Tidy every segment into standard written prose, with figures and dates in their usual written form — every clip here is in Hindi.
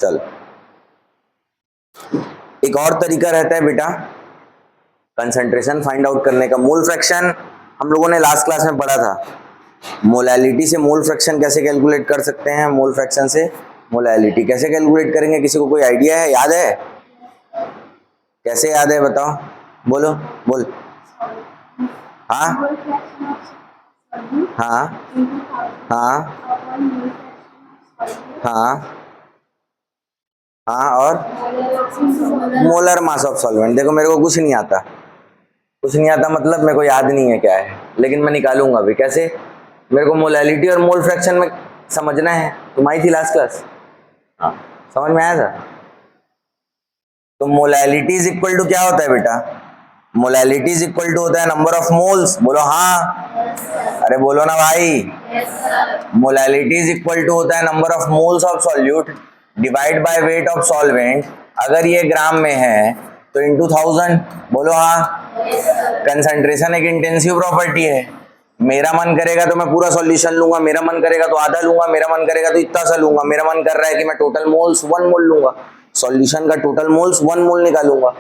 चल, एक और तरीका रहता है बेटा कंसंट्रेशन फाइंड आउट करने का। मोल फ्रैक्शन हम लोगों ने लास्ट क्लास में पढ़ा था। मोलैलिटी से मोल फ्रैक्शन कैसे कैलकुलेट कर सकते हैं, मोल फ्रैक्शन से मोलैलिटी कैसे कैलकुलेट करेंगे, किसी को कोई आइडिया है, याद है? कैसे याद है बताओ, बोलो बोल। हाँ हाँ हाँ हाँ हाँ, और मोलर मास ऑफ सॉल्वेंट। देखो मेरे को कुछ नहीं आता, कुछ नहीं आता मतलब मेरे को याद नहीं है क्या है, लेकिन मैं निकालूंगा अभी। कैसे? मेरे को मोलैलिटी और मोल फ्रैक्शन में समझना है। तुम आई थी लास्ट क्लास? हाँ, समझ में आया था? तो मोलैलिटी इज इक्वल टू क्या होता है बेटा? मोलैलिटी इज इक्वल टू होता है नंबर ऑफ मोल्स। बोलो हाँ। अरे बोलो ना भाई। मोलैलिटी इज इक्वल टू होता है number of moles of solute divide by weight of solvent. अगर ये ग्राम में है तो इनटू 1000। बोलो हाँ। कंसंट्रेशन एक इंटेंसिव प्रॉपर्टी है। मेरा मन करेगा तो मैं पूरा सॉल्यूशन लूंगा, मेरा मन करेगा तो आधा लूंगा, मेरा मन करेगा तो इतना सा लूंगा। मेरा मन कर रहा है कि मैं टोटल मोल्स 1 मोल लूंगा, सॉल्यूशन का टोटल मोल्स 1 मोल निकालूंगा।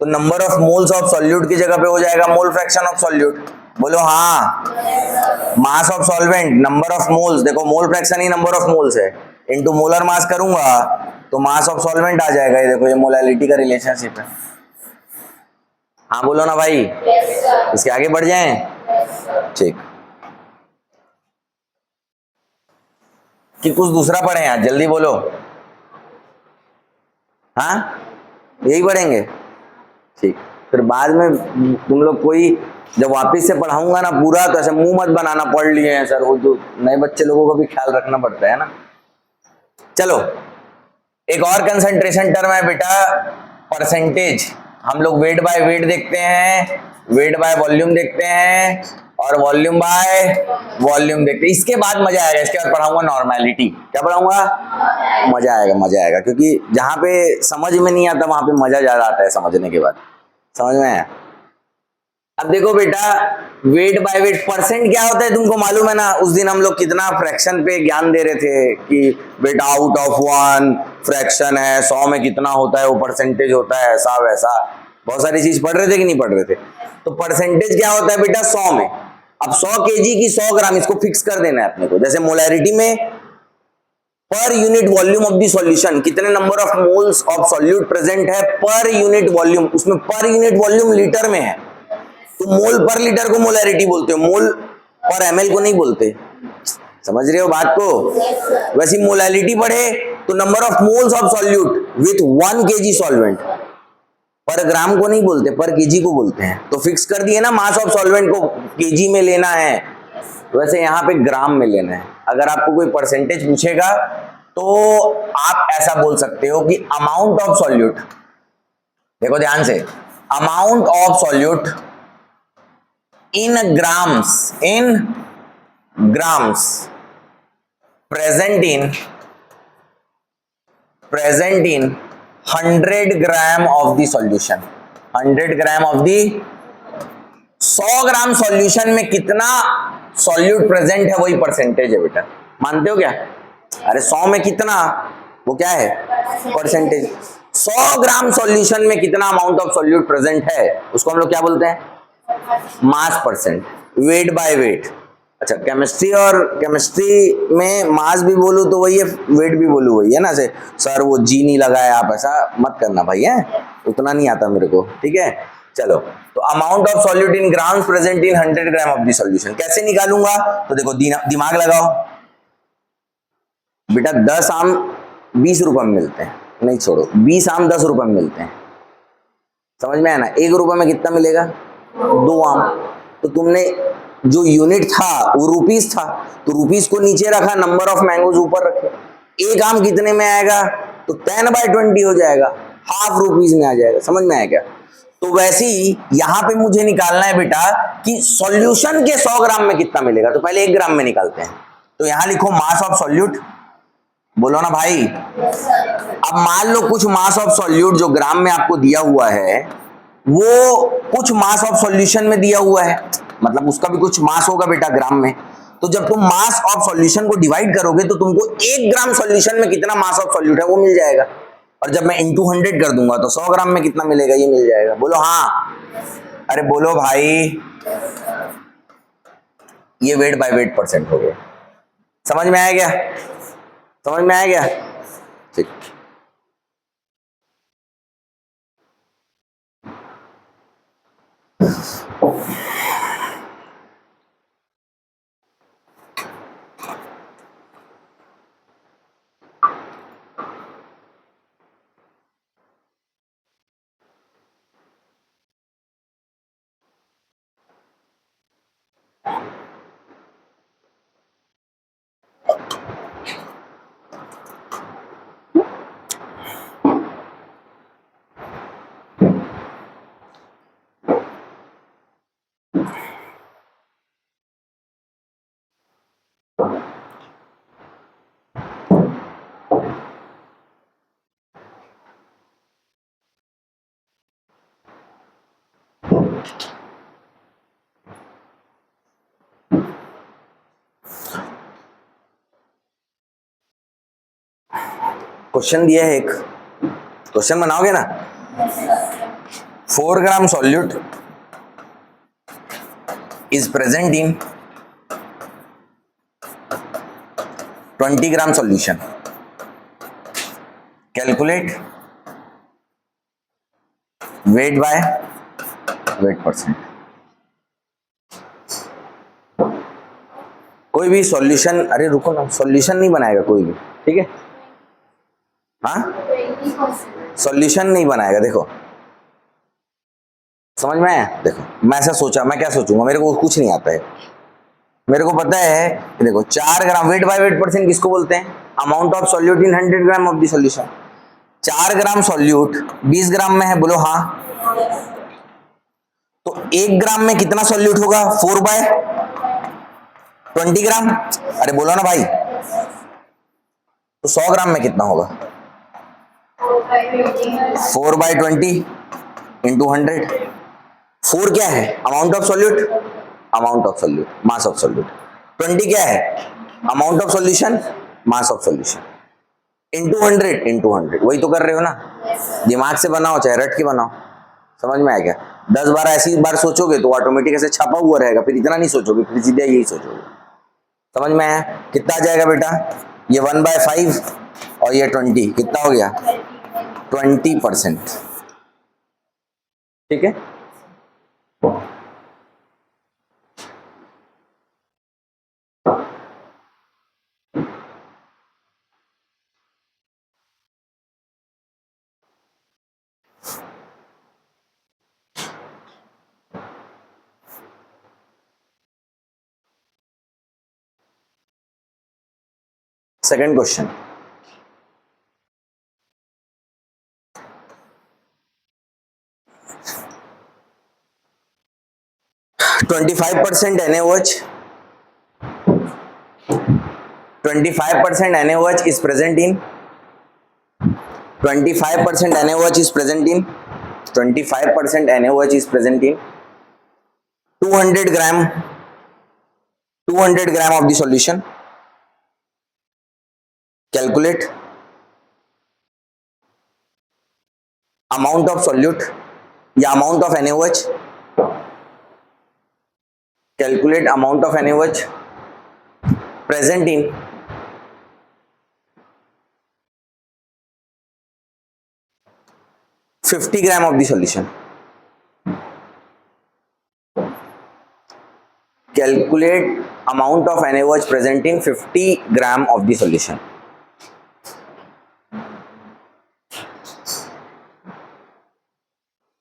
तो number of moles of solute की जगह पे हो जाएगा मोल फ्रैक्शन ऑफ सॉल्यूट। बोलो हाँ। Mass of solvent number of moles, देखो मोल फ्रैक्शन ही नंबर ऑफ मोल्स है, इनटू मोलर मास करूंगा तो मास ऑफ सॉल्वेंट आ जाएगा। ये देखो ये मोलैलिटी का रिलेशनशिप है। हाँ बोलो ना भाई। इसके आगे बढ़ जाएं? ठीक, कि कुछ दूसरा पढ़े आज, जल्दी बोलो। हाँ यही पढ़ेंगे? ठीक, फिर बाद में तुम लोग कोई जब वापस से पढ़ाऊंगा ना पूरा, तो ऐसे मुंह मत बनाना पढ़ लिए हैं सर, वो तो नए बच्चे लोगों को भी ख्याल रखना पड़ता है ना। चलो, एक और कंसंट्रेशन टर्म है बेटा परसेंटेज। हम लोग वेट बाय वेट देखते हैं, वेट बाय वॉल्यूम देखते हैं, और वॉल्यूम बाय वॉल्यूम देखते हैं। इसके बाद मजा आएगा, इसके बाद पढ़ाऊंगा नॉर्मेलिटी। क्या पढ़ाऊंगा? मजा आएगा, मजा आएगा, क्योंकि जहां पे समझ में नहीं आता वहां पे मजा ज्यादा आता है समझने के बाद। समझ में आया? अब देखो बेटा, वेट बाय वेट परसेंट क्या होता है तुमको मालूम है ना? उस दिन हम लोग कितना फ्रैक्शन पे ज्ञान दे रहे थे कि बेटा आउट ऑफ 1 फ्रैक्शन है, 100 में कितना होता है वो परसेंटेज होता है, ऐसा वैसा बहुत सारी चीज पढ़ रहे थे कि नहीं पढ़ रहे थे? तो परसेंटेज क्या होता है बेटा 100 में। अब 100 kg की 100 ग्राम, इसको फिक्स कर देना है अपने को। जैसे मोलैरिटी में per unit volume of the solution कितने number of moles of solute present है पर यूनिट वॉल्यूम, उसमें पर यूनिट वॉल्यूम लीटर में है, तो मोल पर लीटर को मोलैरिटी बोलते हो, मोल पर ml को नहीं बोलते। समझ रहे हो बात को? वैसी मोलैलिटी पढ़े तो number of moles of solute with 1 kg solvent, पर ग्राम को नहीं बोलते, पर केजी को बोलते हैं। तो फिक्स कर दिए ना, मास ऑफ सॉल्वेंट को केजी में लेना है, वैसे यहाँ पे ग्राम में लेना है। अगर आपको कोई परसेंटेज पूछेगा तो आप ऐसा बोल सकते हो कि अमाउंट ऑफ सॉल्यूट, देखो ध्यान से, amount of solute in grams present in 100 gram of the solution. 100 gram of the 100 gram solution में कितना सॉल्यूट प्रेजेंट है वही परसेंटेज है बेटा। मानते हो क्या? अरे 100 में कितना, वो क्या है? परसेंटेज। 100 ग्राम सॉल्यूशन में कितना अमाउंट ऑफ सॉल्यूट प्रेजेंट है उसको हम लोग क्या बोलते हैं? मास परसेंट। Wait by wait. अच्छा, केमिस्ट्री में मास भी बोलूं तो वही है, वेट भी बोलूं वही है ना। से सर वो जी नहीं लगाया, आप ऐसा मत करना भाई, है उतना नहीं आता मेरे को, ठीक है। चलो, तो amount of solute in grams present in 100 gram of the solution कैसे निकालूंगा? तो देखो दिमाग लगाओ बेटा। 10 आम 20 रुपए में मिलते हैं, नहीं छोड़ो, 20 आम 10 रुपए में मिलते हैं। समझ में आया ना? 1 रुपए में कितना मिलेगा? 2 आम। तो तुमने जो यूनिट था वो रुपीस था, तो रुपीस को नीचे रखा, नंबर ऑफ मैंगोज ऊपर रखे। 1 आम कितने में आएगा? तो 10/20 हो जाएगा, हाफ रुपीस में आ जाएगा। समझ में आया क्या? तो वैसे ही यहां पे मुझे निकालना है बेटा कि सॉल्यूशन के 100 ग्राम में कितना मिलेगा। तो पहले 1 ग्राम में निकालते हैं। तो यहां लिखो मास ऑफ सॉल्यूट। बोलो ना भाई। अब मान लो कुछ मास ऑफ सॉल्यूट जो ग्राम में आपको दिया हुआ है वो कुछ मास ऑफ सॉल्यूशन में दिया हुआ है, मतलब उसका भी कुछ मास होगा बेटा ग्राम में। तो जब तुम मास ऑफ सॉल्यूशन को डिवाइड करोगे तो तुमको 1 ग्राम सॉल्यूशन में कितना मास ऑफ सॉल्यूट है वो मिल जाएगा, और जब मैं इंटू 100 कर दूंगा तो 100 ग्राम में कितना मिलेगा ये मिल जाएगा। बोलो हाँ, अरे बोलो भाई, ये वेट बाय वेट परसेंट हो गया। समझ में आया क्या? समझ में आया क्या? ठीक। क्वेश्चन दिया है एक, क्वेश्चन बनाओगे ना। 4 gram solute is present in 20 gram solution, calculate weight by weight percent. कोई भी सॉल्यूशन, अरे रुको ना, सॉल्यूशन नहीं बनाएगा कोई भी, ठीक है? हाँ, सॉल्यूशन नहीं बनाएगा। देखो समझ में आया? देखो मैं ऐसा सोचा, मैं क्या सोचूंगा, मेरे को कुछ नहीं आता है, मेरे को पता है कि देखो 4 gram weight by weight percent किसको बोलते हैं? Amount of solute in 100 gram of the solution. 4 gram solute 20 ग्राम में है, बोलो हाँ। तो 1 ग्राम में कितना सॉल्यूट होगा? 4 बाय 20 ग्राम। अरे बोलो ना भाई, तो 100 ग्राम में कितना होगा? 4 बाय 20 इंटू 100। 4 क्या है? Amount of solute, amount of solute, mass of solute. 20 क्या है? Amount of solution, mass of solution, into 100, into 100। वही तो कर रहे हो ना, दिमाग से बनाओ चाहे रट के बनाओ। समझ में आया क्या? 10 बार ऐसी बार सोचोगे तो ऑटोमेटिक ऐसे छपा हुआ रहेगा, फिर इतना नहीं सोचोगे, फिर सीधा यही सोचोगे। समझ में आया? कितना आ जाएगा बेटा? ये 1/5 और ये 20, कितना हो गया? 20%। ठीक है? Second question, %25 NaOH, 25% NaOH is present in 25% NaOH is present in 25% NaOH is present in 200 gram of the solution. Calculate amount of solute या amount of NaOH. Calculate amount of NaOH present in 50 gram of the solution. Calculate amount of NaOH present in 50 gram of the solution.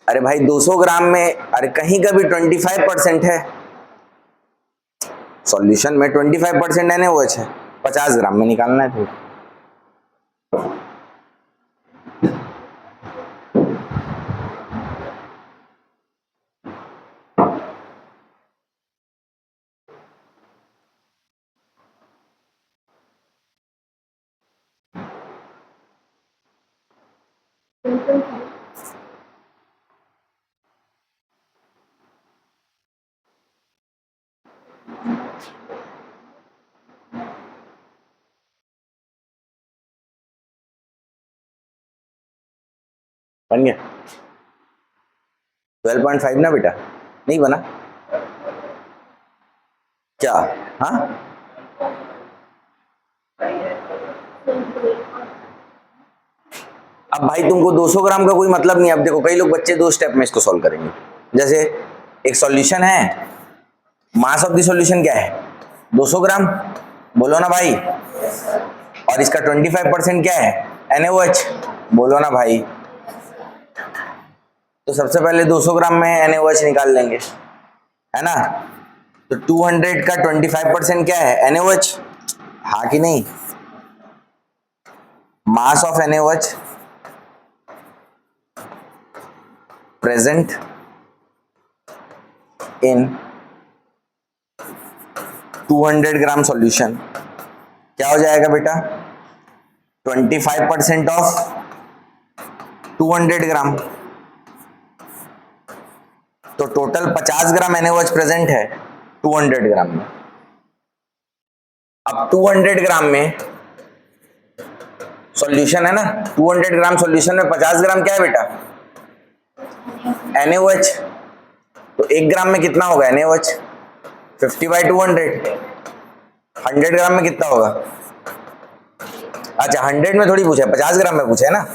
अरे भाई 200 ग्राम में, अरे कहीं का भी 25% है, सॉल्यूशन में 25% NaOH है, 50 ग्राम में निकालना है फिर। बन गया 12.5 ना बेटा, नहीं बना क्या? हाँ अब भाई तुमको 200 ग्राम का कोई मतलब नहीं है। अब देखो कई लोग बच्चे 2 स्टेप में इसको सॉल्व करेंगे। जैसे एक सॉल्यूशन है, मास ऑफ द सॉल्यूशन क्या है 200 ग्राम, बोलो ना भाई, और इसका 25% क्या है NaOH, बोलो ना भाई। तो सबसे पहले 200 ग्राम में NaOH निकाल लेंगे, है ना। तो 200 का 25% क्या है NaOH, हाँ कि नहीं। Mass of NaOH present in 200 gram solution क्या हो जाएगा बेटा 25% ऑफ 200 ग्राम, तो टोटल 50 ग्राम NaOH प्रेजेंट है 200 ग्राम में। अब 200 ग्राम में सॉल्यूशन है ना, 200 ग्राम सॉल्यूशन में 50 ग्राम क्या है बेटा NaOH, तो 1 ग्राम में कितना होगा NaOH 50/200, 100 ग्राम में कितना होगा, अच्छा 100 में थोड़ी पूछा है, 50 ग्राम में पूछा है ना।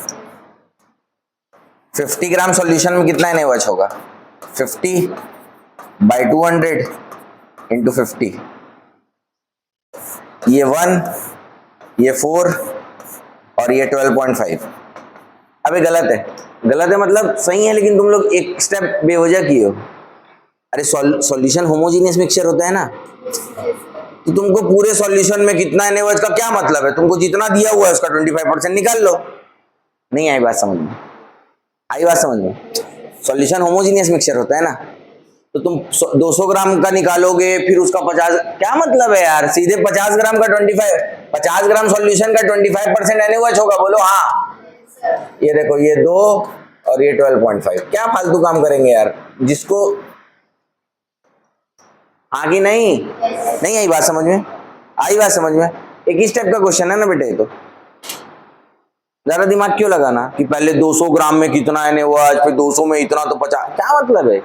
50 ग्राम सॉल्यूशन में कितना NaOH होगा 50/200 इंटू 50, ये 1, ये 4 और ये 12.5। अबे गलत है, गलत है मतलब सही है, लेकिन तुम लोग एक स्टेप बेवजह किए हो। अरे सॉल्यूशन होमोजीनियस मिक्सचर होता है ना, तो तुमको पूरे सॉल्यूशन में कितना NaOH का क्या मतलब है, तुमको जितना दिया हुआ है उसका 25% निकाल लो। नहीं आई बात समझ में, आई बात समझ में। सॉल्यूशन होमोजीनियस मिक्सचर होता है ना, तो तुम 200 ग्राम का निकालोगे फिर उसका 50, क्या मतलब है यार, सीधे 50 ग्राम का 50 ग्राम सॉल्यूशन का 25% NaOH होगा, बोलो हाँ। ये देखो ये 2 और ये 12.5, क्या फालतू काम करेंगे यार, जिसको आगे नहीं नहीं आई बात समझ में, आई बात समझ में। एक ही स्टेप का क्वेश्चन है ना बेटे, तो ज्यादा दिमाग क्यों लगाना कि पहले 200 ग्राम में कितना NaOH फिर 200 में इतना, तो 50, क्या मतलब है।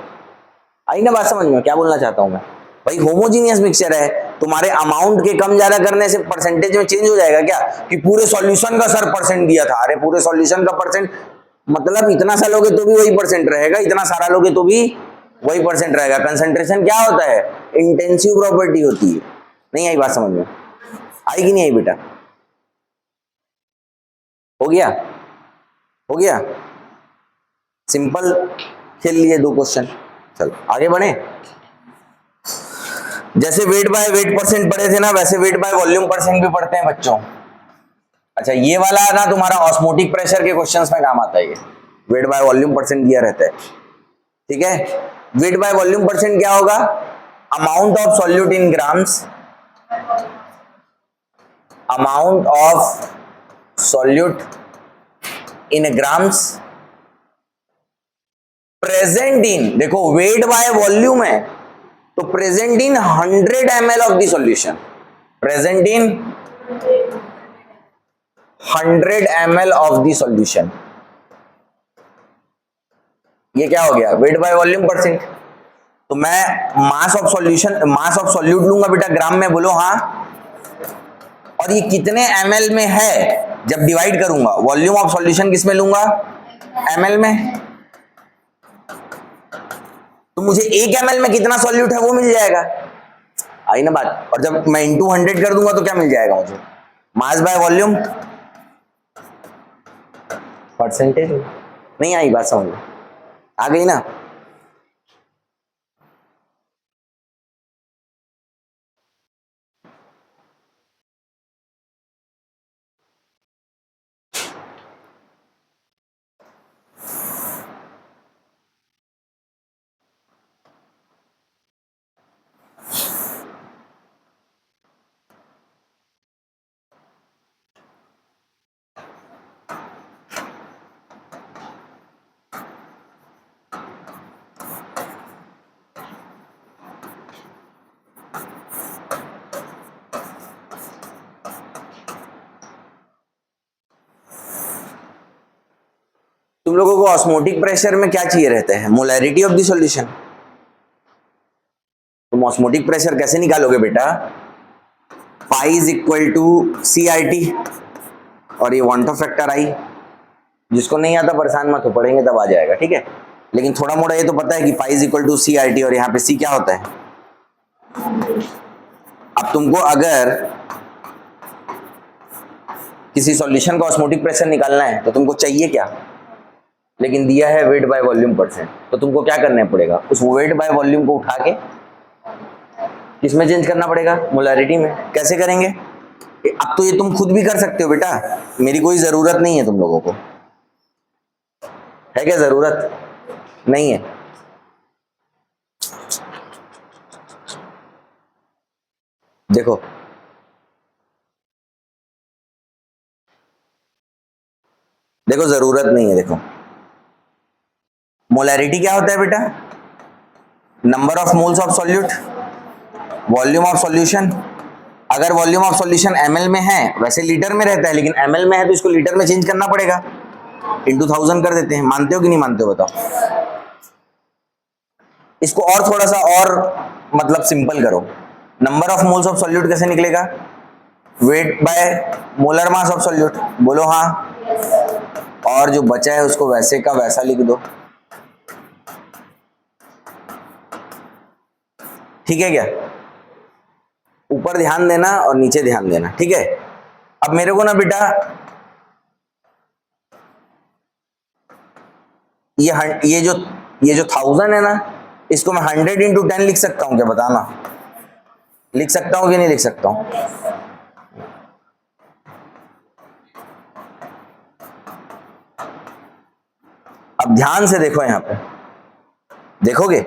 आई ना बात समझ में, क्या बोलना चाहता हूं मैं भाई, होमोजीनियस मिक्सचर है, तुम्हारे अमाउंट के कम ज्यादा करने से परसेंटेज में चेंज हो जाएगा क्या, कि पूरे सॉल्यूशन का सर परसेंट दिया था, अरे पूरे सॉल्यूशन का परसेंट मतलब इतना सा लोगे तो भी वही परसेंट रहेगा, इतना सारा लोगे तो भी वही परसेंट रहेगा। कंसंट्रेशन क्या होता है, इंटेंसिव प्रॉपर्टी होती है। नहीं आई बात समझ में, आई कि नहीं आई बेटा, हो गया, हो गया, सिंपल खेल लिए 2 क्वेश्चन। चलो आगे बढ़े। जैसे वेट बाय वेट परसेंट पढ़े थे ना, वैसे वेट बाय वॉल्यूम परसेंट भी पढ़ते हैं बच्चों। अच्छा ये वाला ना तुम्हारा ऑस्मोटिक प्रेशर के क्वेश्चंस में काम आता है, ये वेट बाय वॉल्यूम परसेंट दिया रहता है, ठीक है। वेट बाय वॉल्यूम परसेंट क्या होगा, amount of solute in grams, amount of solute in grams present in, देखो वेट बाय वॉल्यूम है तो present in 100 ml of the solution, present in 100 ml of the solution, ये क्या हो गया वेट बाय वॉल्यूम परसेंट। तो मैं mass of solution, mass of solute लूंगा बेटा ग्राम में, बोलो हाँ, और ये कितने ml में है जब डिवाइड करूंगा, वॉल्यूम ऑफ सॉल्यूशन किस में लूंगा ml में, तो मुझे 1 ml में कितना सॉल्यूट है वो मिल जाएगा, आई ना बात। और जब मैं इंटू 100 कर दूंगा तो क्या मिल जाएगा मुझे, मास बाय वॉल्यूम परसेंटेज। नहीं आई बात समझ में, आ गई ना। तुम लोगों को ऑस्मोटिक प्रेशर में क्या चाहिए रहता है? Molarity of the solution. तुम ऑस्मोटिक प्रेशर कैसे निकालोगे बेटा? Pi is equal to C I T और ये वांटो फैक्टर आई। जिसको नहीं आता परेशान मत हो, पढ़ेंगे तब आ जाएगा, ठीक है। लेकिन थोड़ा मोड़ा ये तो पता है कि pi is equal to C I T और यहाँ पे सी क्या होता है। अब तुमको अगर किसी सॉल्यूशन का ऑस्मोटिक प्रेशर निकालना है तो तुमको चाहिए क्या? लेकिन दिया है वेट बाय वॉल्यूम परसेंट, तो तुमको क्या करना पड़ेगा? उस वेट बाय वॉल्यूम को उठा के किसमें चेंज करना पड़ेगा? मोलैरिटी में। कैसे करेंगे? अब तो ये तुम खुद भी कर सकते हो बेटा, मेरी कोई जरूरत नहीं है तुम लोगों को। है क्या जरूरत? नहीं है। देखो देखो जरूरत नहीं है। देखो मोलैरिटी क्या होता है बेटा? Number of moles of solute, volume of solution. अगर वॉल्यूम ऑफ सॉल्यूशन ml में है, वैसे लीटर में रहता है, लेकिन ml में है तो इसको लीटर में चेंज करना पड़ेगा, इंटू 1000 कर देते हैं। मानते हो कि नहीं मानते हो बताओ? इसको और थोड़ा सा और मतलब सिंपल करो। Number of moles of solute कैसे निकलेगा? Weight by molar mass of solute. बोलो हाँ। और जो बचा है उसको वैसे का वैसा लिख दो, ठीक है क्या? ऊपर ध्यान देना और नीचे ध्यान देना, ठीक है। अब मेरे को ना बेटा ये जो 1000 है ना, इसको मैं 100 इंटू 10 लिख सकता हूं क्या? बताना, लिख सकता हूं कि नहीं लिख सकता हूं? अब ध्यान से देखो, यहां पे देखोगे,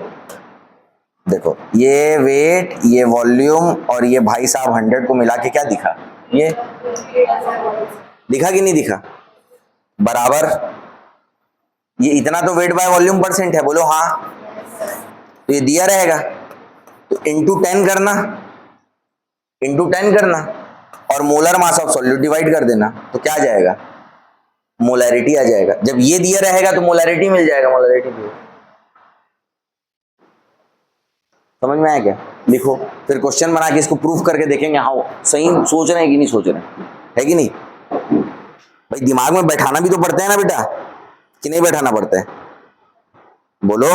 देखो ये वेट, ये वॉल्यूम और ये भाई साहब 100 को मिला के क्या दिखा? ये दिखा कि नहीं दिखा? बराबर। ये इतना तो वेट बाय वॉल्यूम परसेंट है, बोलो हाँ। तो ये दिया रहेगा, तो इंटू 10 करना, इंटू 10 करना और molar mass of solute divide कर देना, तो क्या आ जाएगा? मोलैरिटी आ जाएगा। जब ये दिया रहेगा तो मोलैरिटी मिल जाएगा, मोलैरिटी भी। समझ में आया क्या? लिखो, फिर क्वेश्चन बना के इसको प्रूफ करके देखेंगे हाँ सही सोच रहे हैं कि नहीं सोच रहे हैं, है कि नहीं? भाई दिमाग में बैठाना भी तो पड़ता है ना बेटा, कि नहीं बैठाना पड़ता है? बोलो।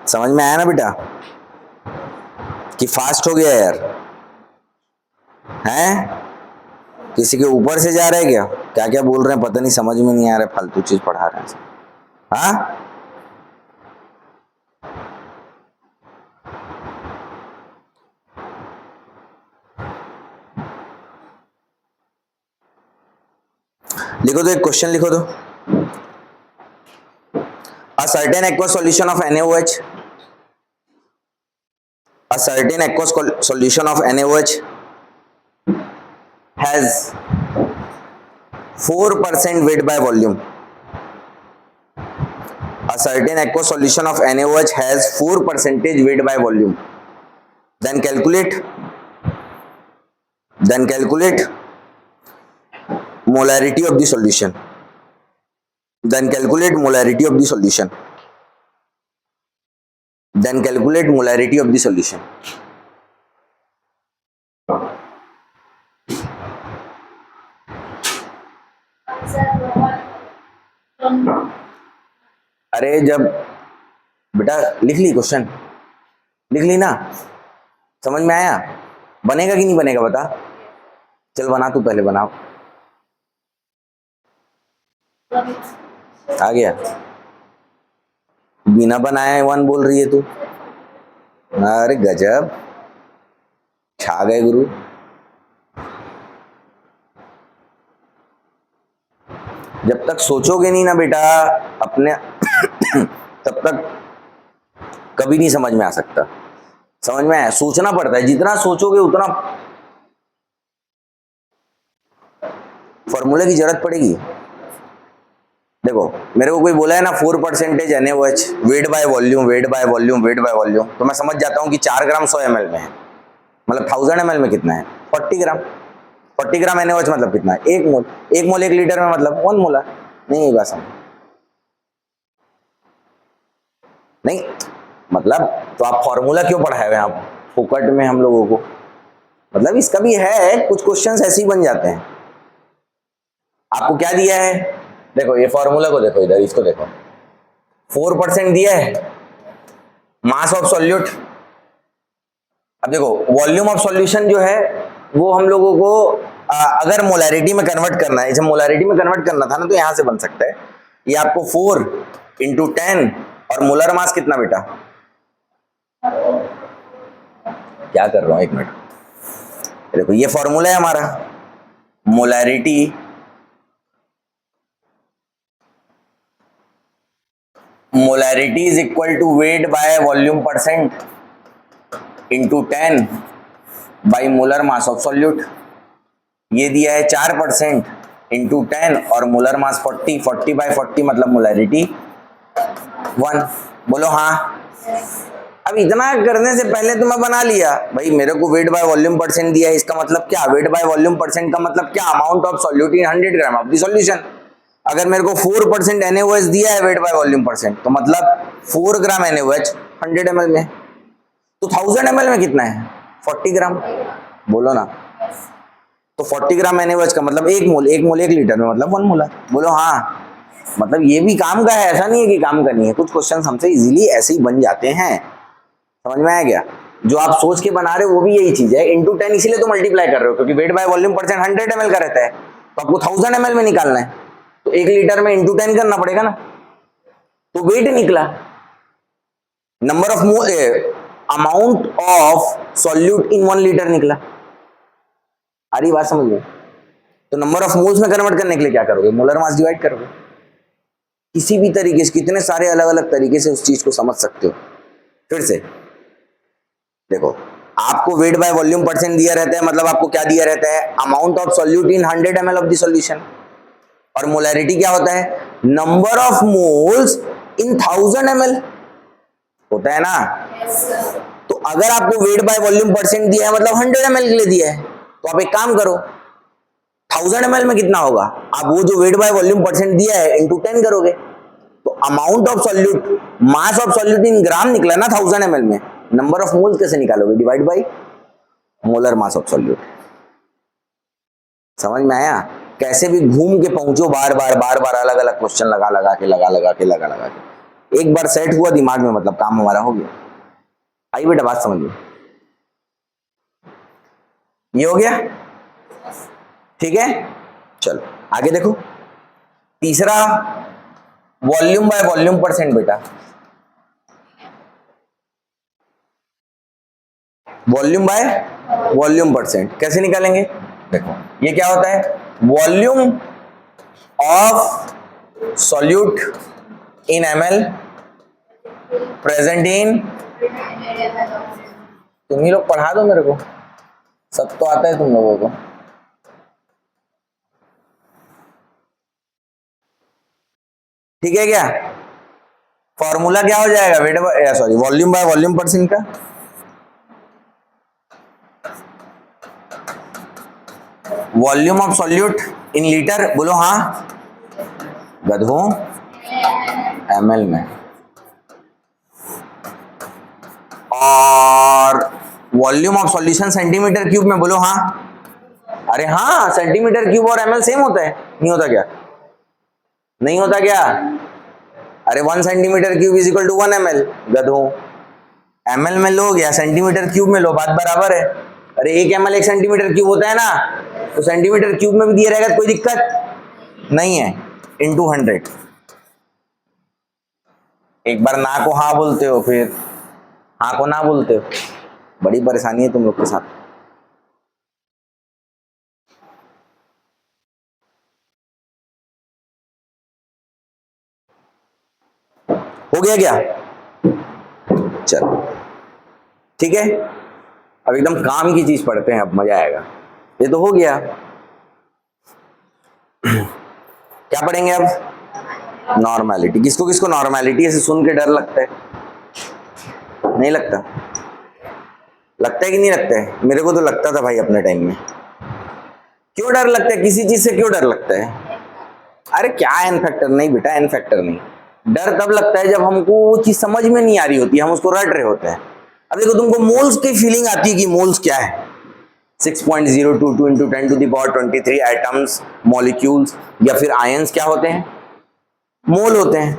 समझ में आया ना बेटा कि फास्ट हो गया यार? हैं? किसी के ऊपर से जा रहा है क्या? क्या क्या बोल रहे हैं पता नहीं, समझ में नहीं आ रहा है, फालतू चीज पढ़ा रहे हैं। हाँ लिखो तो, एक क्वेश्चन लिखो तो। A certain aqueous solution of NaOH, a certain aqueous solution of NaOH has 4% weight by volume. A certain aqueous solution of NaOH has 4% weight by volume. Then calculate molarity of the solution, then calculate molarity of the solution, then calculate molarity of the solution. अरे जब बेटा लिख ली क्वेश्चन, लिख ली ना, समझ में आया? बनेगा कि नहीं बनेगा बता? चल बना, तू पहले बनाओ। आ गया? बिना बनाए 1 बोल रही है तू। अरे गजब, छा गए गुरु। जब तक सोचोगे नहीं ना बेटा अपने तब तक कभी नहीं समझ में आ सकता। समझ में आया? सोचना पड़ता है, जितना सोचोगे उतना फॉर्मूले की जरूरत पड़ेगी। देखो मेरे को कोई बोला है ना 4% NaOH wait by volume, wait by volume, wait by volume, तो मैं समझ जाता हूँ कि 4 ग्राम 100 ml में है, मतलब 1000 ml में कितना है? 40 ग्राम। 40 ग्राम NaOH मतलब कितना है? 1 मोल। 1 मोल 1 लीटर में मतलब 1 मोलर। नहीं बात समझ नहीं, मतलब तो आप फॉर्मूला क्यों पढ़ाए हुए आप फोकट में हम लोगों को? मतलब इसका भी है, कुछ क्वेश्चंस ऐसे ही बन जाते हैं। आपको क्या दिया है? देखो ये फॉर्मूला को देखो, इधर इसको देखो, 4% दिया है मास ऑफ सॉल्यूट। अब देखो वॉल्यूम ऑफ सॉल्यूशन जो है वो हम लोगों को अगर मोलैरिटी में कन्वर्ट करना है, जब मोलैरिटी में कन्वर्ट करना था ना तो यहां से बन सकता है, ये आपको 4 × 10 और मोलर मास कितना बेटा? क्या कर रहा हूं, एक मिनट। देखो ये फॉर्मूला है हमारा, molarity is equal to weight by volume percent into 10 by molar mass of solute. ये दिया है 4% इंटू 10 और मोलर मास 40, 40/40 मतलब मोलैरिटी 1। बोलो हाँ। अब इतना करने से पहले तो मैं बना लिया भाई, मेरे को वेट बाय वॉल्यूम परसेंट दिया है, इसका मतलब क्या? वेट बाय वॉल्यूम परसेंट का मतलब क्या? Amount of solute in 100 gram of the solution. अगर मेरे को 4% NaOH दिया है वेट बाय वॉल्यूम परसेंट, तो मतलब 4 ग्राम NaOH 100 ml में, तो 1000 ml में कितना है? 40 ग्राम। बोलो ना, तो 40 ग्राम NaOH का मतलब 1 मोल, 1 मोल 1 लीटर में मतलब 1 मोलर। बोलो हाँ। मतलब ये भी काम का है, ऐसा नहीं है कि काम का नहीं है, कुछ क्वेश्चन हमसे इजीली ऐसे ही बन जाते हैं। समझ में आया क्या? जो आप सोच के बना रहे हो वो भी यही चीज है, इंटू 10 इसीलिए तो मल्टीप्लाई कर रहे हो, क्योंकि wait by volume percent 100 ml का रहता है, तो आपको 1000 ml में निकालना है, तो 1 लीटर में इंटू 10 करना पड़ेगा ना, तो वेट निकला। Number of amount of solute in 1 litre निकला। आ रही बात समझ में? तो नंबर ऑफ मोल्स में कन्वर्ट करने के लिए क्या करोगे? मोलर मास डिवाइड करोगे। किसी भी तरीके से, कितने सारे अलग अलग तरीके से उस चीज को समझ सकते हो। फिर से देखो, आपको वेट बाय वॉल्यूम परसेंट दिया रहता है, मतलब आपको क्या दिया रहता है? Amount of solute in 100 ml of the solution. और मोलैरिटी क्या होता है? Number of moles in 1000 ml होता है ना। तो अगर आपको वेट बाय वॉल्यूम परसेंट दिया है मतलब 100 ml के लिए दिया है, तो आप एक काम करो, 1000 ml में कितना होगा? आप वो जो वेट बाय वॉल्यूम परसेंट दिया है इंटू 10 करोगे, तो amount of solute, mass of solute in gram निकला ना 1000 ml में, नंबर ऑफ मोल्स कैसे निकालोगे? Divide by molar mass of solute. समझ में आया? कैसे भी घूम के पहुंचो, बार बार अलग अलग क्वेश्चन लगा के एक बार सेट हुआ दिमाग में, मतलब काम हमारा हो गया। आई बेटा बात समझ में? ये हो गया, ठीक है। चलो आगे देखो, तीसरा वॉल्यूम बाय वॉल्यूम परसेंट बेटा। वॉल्यूम बाय वॉल्यूम परसेंट कैसे निकालेंगे? देखो ये क्या होता है? Volume of solute in ml present in, तुम ही लोग पढ़ा दो मेरे को, सब तो आता है तुम लोगों को। ठीक है क्या? फॉर्मूला क्या हो जाएगा? Weight, sorry, volume by volume percent का volume of solute in litre, बोलो हाँ गधों, ml में। और volume of solution centimetre cube में, बोलो हाँ। अरे हाँ, सेंटीमीटर क्यूब और ml सेम होता है, नहीं होता क्या? नहीं होता क्या? अरे 1 centimetre cube is equal to 1 ml, गधों। ml में लो या सेंटीमीटर क्यूब में लो, बात बराबर है। अरे 1 ml 1 सेंटीमीटर क्यूब होता है ना, तो सेंटीमीटर क्यूब में भी दिया रहेगा, कोई दिक्कत नहीं है, इनटू 100। एक बार ना को हाँ बोलते हो, फिर हाँ को ना बोलते हो, बड़ी परेशानी है तुम लोग के साथ। हो गया क्या? चलो ठीक है, अब एकदम काम की चीज पढ़ते हैं, अब मजा आएगा। ये तो हो गया, क्या पढ़ेंगे अब? नॉर्मैलिटी। किसको किसको नॉर्मैलिटी ऐसे सुन के डर लगता है? नहीं लगता? लगता है कि नहीं लगता है? मेरे को तो लगता था भाई अपने टाइम में। क्यों डर लगता है? किसी चीज से क्यों डर लगता है? अरे क्या एन फैक्टर? नहीं बेटा, एन फैक्टर नहीं। डर तब लगता है जब हमको वो चीज समझ में नहीं आ रही होती, हम उसको रट रहे होते हैं। अब देखो, तुमको मोल्स की फीलिंग आती है कि मोल्स क्या है? 6.022 into 10 to the power 23 atoms, molecules, या फिर आयंस क्या होते हैं? मोल होते हैं।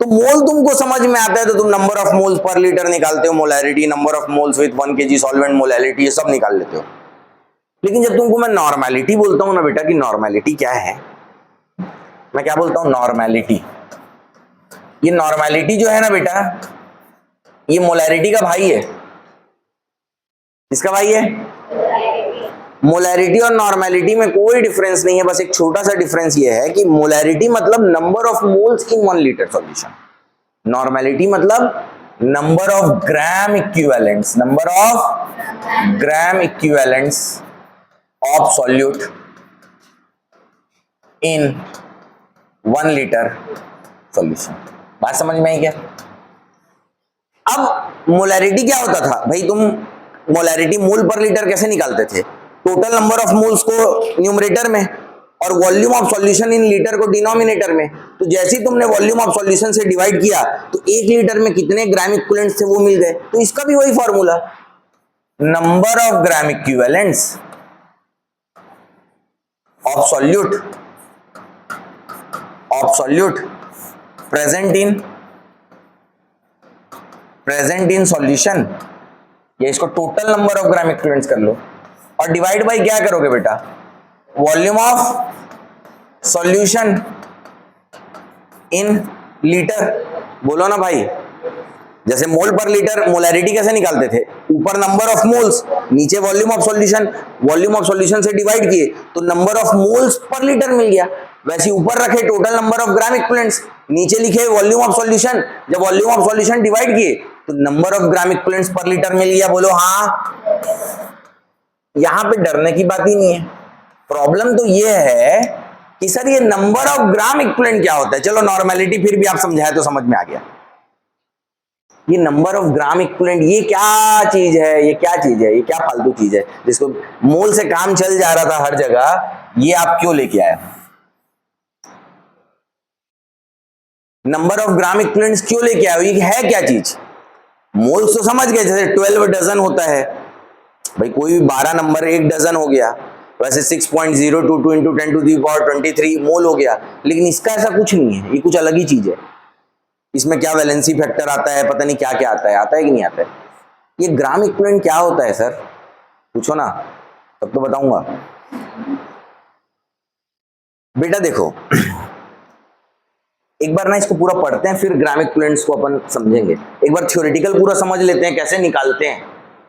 तो मोल तुमको समझ में आता है तो तुम number of moles per litre निकालते हो, molarity, number of moles with 1 kg solvent, molarity, ये सब निकाल लेते हो। लेकिन जब तुमको मैं नॉर्मैलिटी बोलता हूं ना बेटा, कि नॉर्मैलिटी क्या है, मैं क्या बोलता हूं? नॉर्मैलिटी। ये नॉर्मैलिटी जो है ना बेटा, ये मोलैरिटी का भाई है। किसका भाई है? मोलैरिटी और नॉर्मैलिटी में कोई डिफरेंस नहीं है, बस एक छोटा सा डिफरेंस ये है कि मोलैरिटी मतलब number of moles in 1 litre solution, normality मतलब number of gram equivalents, number of gram equivalents of solute in 1 litre solution. बात समझ में आई क्या? अब मोलैरिटी क्या होता था भाई? तुम मोलैरिटी मोल पर लीटर कैसे निकालते थे? टोटल नंबर ऑफ मोल्स को न्यूमरेटर में और volume of solution in litre को डिनोमिनेटर में। तो जैसे ही तुमने वॉल्यूम ऑफ सॉल्यूशन से डिवाइड किया तो 1 लीटर में कितने ग्राम इक्विवेलेंट्स थे वो मिल गए। तो इसका भी वही formula, number of gram equivalents of solute present in solution, या इसको total number of gram equivalents कर लो और डिवाइड बाय क्या करोगे बेटा? Volume of solution in litre. बोलो ना भाई, जैसे मोल पर लीटर मोलैरिटी कैसे निकालते थे? ऊपर नंबर ऑफ मोल्स, नीचे volume of solution, volume of solution से डिवाइड किए तो number of moles per litre मिल गया। वैसे ऊपर रखे total number of gram equivalents, नीचे लिखे वॉल्यूम ऑफ सॉल्यूशन, जब वॉल्यूम ऑफ सॉल्यूशन डिवाइड किए तो number of gram equivalents per litre मिल गया। बोलो हाँ। यहां पे डरने की बात ही नहीं है। प्रॉब्लम तो ये है कि सर ये नंबर ऑफ ग्राम इक्विवेलेंट क्या होता है? चलो नॉर्मैलिटी फिर भी आप समझाए तो समझ में आ गया। ये नंबर ऑफ ग्राम इक्विवेलेंट ये क्या चीज है? ये क्या चीज है? ये क्या फालतू चीज है जिसको मोल से काम चल जा रहा था हर जगह, ये आप क्यों लेके आए? नंबर ऑफ ग्राम इक्विवेलेंट्स क्यों लेके आए? ये है क्या चीज? मोल्स तो समझ गए, जैसे 12 डजन होता है भाई, कोई भी 12 नंबर 1 डजन हो गया, वैसे 6.022 इंटू 10 टू दी पावर 23 मोल हो गया। लेकिन इसका ऐसा कुछ नहीं है, ये कुछ अलग ही चीज है। इसमें क्या वैलेंसी फैक्टर आता है, पता नहीं क्या क्या आता है कि नहीं आता है। ये ग्राम इक्विवेलेंट क्या होता है सर? पूछो ना, तब तो बताऊंगा। बेटा देखो, एक बार ना इसको पूरा पढ़ते हैं, फिर ग्राम इक्विवेलेंट्स को अपन समझेंगे। एक बार थ्योरेटिकल पूरा समझ लेते हैं कैसे निकालते हैं,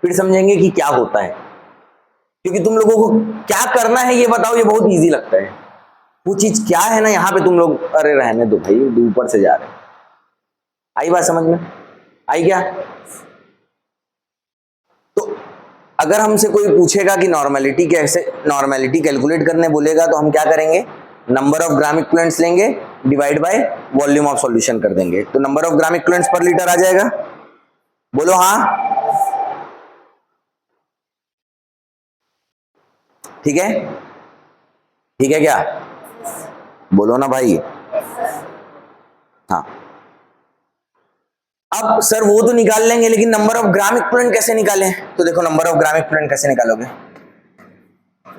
फिर समझेंगे कि क्या होता है। क्योंकि तुम लोगों को क्या करना है ये बताओ, ये बहुत इजी लगता है। वो चीज क्या है ना, यहाँ पे तुम लोग अरे रहने दो भाई, ऊपर से जा रहे हैं। आई बात समझ में? आई क्या? तो अगर हमसे कोई पूछेगा कि नॉर्मैलिटी कैसे, नॉर्मैलिटी कैलकुलेट करने बोलेगा, तो हम क्या करेंगे? नंबर ऑफ ग्राम इक्विवेलेंट्स लेंगे, divide by volume of solution कर देंगे, तो number of gram equivalents per litre आ जाएगा। बोलो हाँ। ठीक है, ठीक है क्या? बोलो ना भाई। हाँ, अब सर वो तो निकाल लेंगे, लेकिन नंबर ऑफ ग्राम इक्विवेलेंट कैसे निकालें? तो देखो नंबर ऑफ ग्राम इक्विवेलेंट कैसे निकालोगे,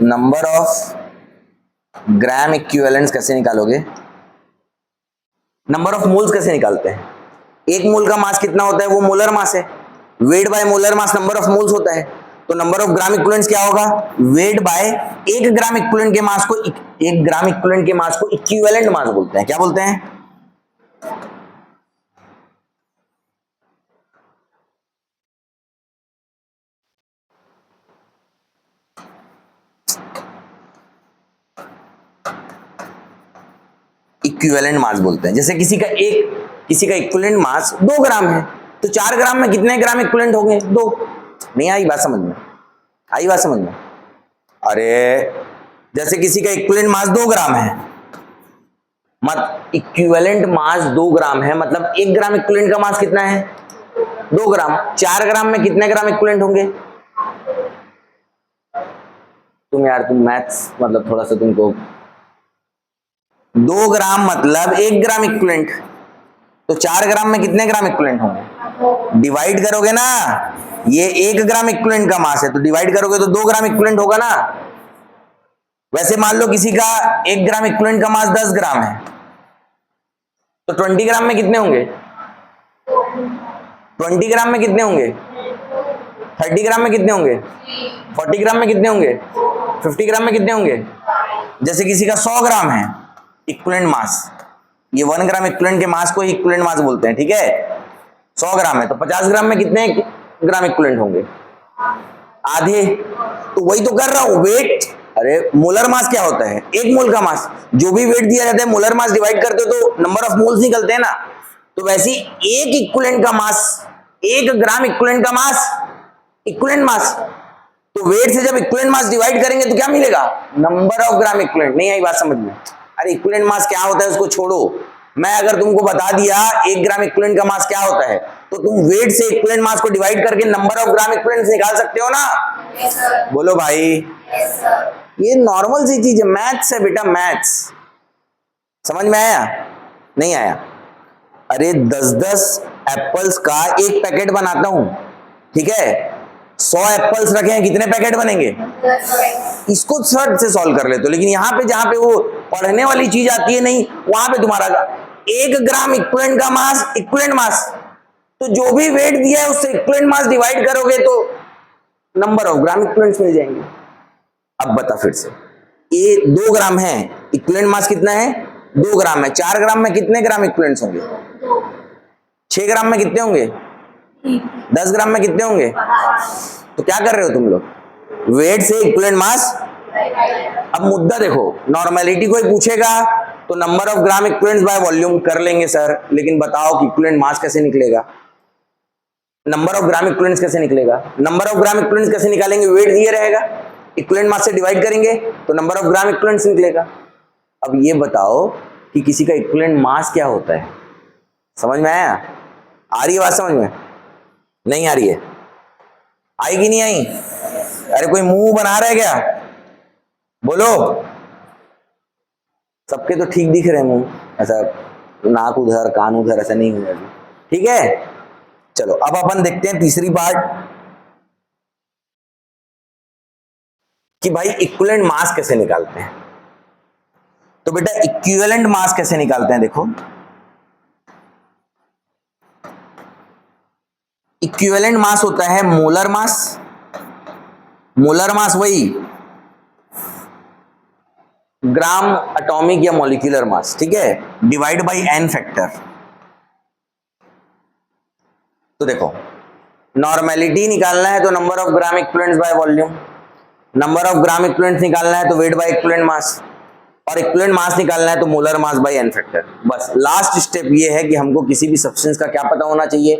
नंबर ऑफ ग्राम इक्विवेलेंट्स कैसे निकालोगे, नंबर ऑफ मोल्स कैसे निकालते हैं? एक मोल का मास कितना होता है, वो मोलर मास है, weight by molar mass number of moles होता है। तो नंबर ऑफ ग्राम इक्विवेलेंट्स क्या होगा, वेट बाय एक ग्राम इक्विवेलेंट के मास को, एक ग्राम इक्विवेलेंट के मास को इक्विवेलेंट मास बोलते हैं। क्या बोलते हैं? इक्विवेलेंट मास बोलते हैं। जैसे किसी का इक्विवेलेंट मास 2 ग्राम है, तो 4 ग्राम में कितने ग्राम इक्विवेलेंट होंगे? 2। नहीं आई बात समझ में? आई बात समझ में? अरे जैसे किसी का इक्विवेलेंट मास 2 ग्राम है, मत इक्विवेलेंट मास 2 ग्राम है, मतलब 1 ग्राम इक्विवेलेंट का मास कितना है? 2 ग्राम। 4 ग्राम में कितने ग्राम इक्विवेलेंट होंगे? तुम मैथ्स मतलब थोड़ा सा तुमको, 2 ग्राम मतलब 1 ग्राम इक्विवेलेंट, तो 4 ग्राम में कितने ग्राम इक्विवेलेंट होंगे? डिवाइड करोगे ना, ये 1 ग्राम इक्विवेलेंट का मास है, तो डिवाइड करोगे तो 2 ग्राम इक्विवेलेंट होगा ना। वैसे मान लो किसी का 1 ग्राम इक्विवेलेंट का मास 10 ग्राम है, तो 20 ग्राम में कितने होंगे? 20 ग्राम में कितने होंगे? 30 ग्राम में कितने होंगे? 40 ग्राम में कितने होंगे? 50 ग्राम में कितने होंगे? जैसे किसी का 100 ग्राम है इक्विवेलेंट मास, ये 1 ग्राम इक्विवेलेंट के मास को इक्विवेलेंट मास बोलते हैं, ठीक है। 100 ग्राम है, तो 50 ग्राम में कितने ग्राम इक्विवेलेंट होंगे? आधे। तो वही तो कर रहा हूं, वेट। अरे मोलर मास क्या होता है? 1 मोल का मास। जो भी वेट दिया जाता है मोलर मास डिवाइड करते हो तो नंबर ऑफ मोल्स निकलते हैं ना। तो वैसे एक इक्विवेलेंट का मास, 1 ग्राम इक्विवेलेंट का मास इक्विवेलेंट मास, तो वेट से जब इक्विवेलेंट मास डिवाइड करेंगे तो क्या मिलेगा? Number of gram equivalent. नहीं आई बात समझ में? अरे इक्विवेलेंट मास क्या होता है उसको छोड़ो, मैं अगर तुमको बता दिया 1 ग्राम इक्विवेलेंट का मास क्या होता है, तो तुम वेट से इक्विवेलेंट मास को डिवाइड करके नंबर ऑफ ग्राम इक्विवेलेंट निकाल सकते हो ना। yes, बोलो भाई। yes, ये नॉर्मल सी चीज है, मैथ्स है बेटा, मैथ्स। समझ में आया? नहीं आया? अरे 10-10 एप्पल्स का एक पैकेट बनाता हूं, ठीक है। 100 एप्पल्स रखे हैं, कितने पैकेट बनेंगे? इसको शर्ट से सॉल्व कर लेते हो, लेकिन यहाँ पे जहां पे वो पढ़ने वाली चीज आती है, नहीं वहां पे तुम्हारा 1 ग्राम इक्विवेलेंट का मास इक्विवेलेंट मास, तो जो भी वेट दिया है उससे इक्विवेलेंट मास डिवाइड करोगे तो नंबर ऑफ ग्राम इक्विवेलेंट्स मिल जाएंगे। अब बता फिर से, ये 2 ग्राम है, इक्विवेलेंट मास कितना है? 2 ग्राम है। 4 ग्राम में कितने ग्राम इक्विवेलेंट्स होंगे? 6 ग्राम में कितने होंगे? 10 ग्राम में कितने होंगे? तो क्या कर रहे हो तुम लोग? वेट से इक्विवेलेंट मास। अब मुद्दा देखो, नॉर्मेलिटी कोई पूछेगा तो number of gram equivalents by volume कर लेंगे सर, लेकिन बताओ कि इक्विवेलेंट मास कैसे निकलेगा? नंबर ऑफ ग्राम इक्विवेलेंट्स कैसे निकलेगा? नंबर ऑफ ग्राम इक्विवेलेंट्स कैसे निकालेंगे? वेट दिया रहेगा, इक्विवेलेंट मास से डिवाइड करेंगे तो नंबर ऑफ ग्राम इक्विवेलेंट्स निकलेगा। अब ये बताओ कि किसी का इक्विवेलेंट मास क्या होता है? समझ में आया? आ रही है बात समझ में? नहीं आ रही है? आएगी नहीं आई? अरे कोई मुंह बना रहा है क्या? बोलो। सबके तो ठीक दिख रहे हैं मुंह, ऐसा नाक उधर कान उधर ऐसा नहीं हुआ अभी, ठीक है। चलो अब अपन देखते हैं तीसरी पार्ट कि भाई इक्विवेलेंट मास कैसे निकालते हैं। तो बेटा इक्विवेलेंट मास कैसे निकालते हैं, देखो इक्विवेलेंट मास होता है मोलर मास। मोलर मास वही ग्राम एटॉमिक या मॉलिक्यूलर मास, ठीक है, डिवाइड बाय एन फैक्टर। तो देखो नॉर्मेलिटी निकालना है तो number of gram equivalents by volume, number of gram equivalents निकालना है तो वेट बाय इक्विवेलेंट मास, और इक्विवेलेंट मास निकालना है तो molar mass by N factor. बस लास्ट स्टेप ये है कि हमको किसी भी सब्सटेंस का क्या पता होना चाहिए?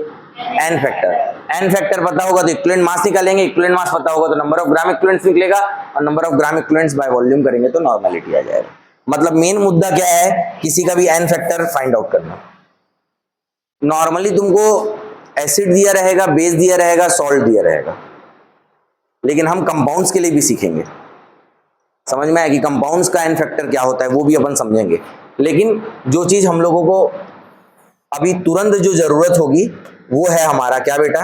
N factor. एन फैक्टर पता होगा तो इक्विवेलेंट मास निकालेंगे, इक्विवेलेंट मास पता होगा तो नंबर ऑफ ग्राम इक्विवेलेंट्स निकलेगा, और number of gram equivalents by volume करेंगे तो नॉर्मेलिटी आ जाएगा। मतलब मेन मुद्दा क्या है? किसी का भी एन फैक्टर फाइंड आउट करना। नॉर्मली तुमको एसिड दिया रहेगा, बेस दिया रहेगा, सॉल्ट दिया रहेगा, लेकिन हम कंपाउंड्स के लिए भी सीखेंगे। समझ में आया कि कंपाउंड्स का एन फैक्टर क्या होता है वो भी अपन समझेंगे। लेकिन जो चीज हम लोगों को अभी तुरंत जो जरूरत होगी वो है हमारा क्या बेटा,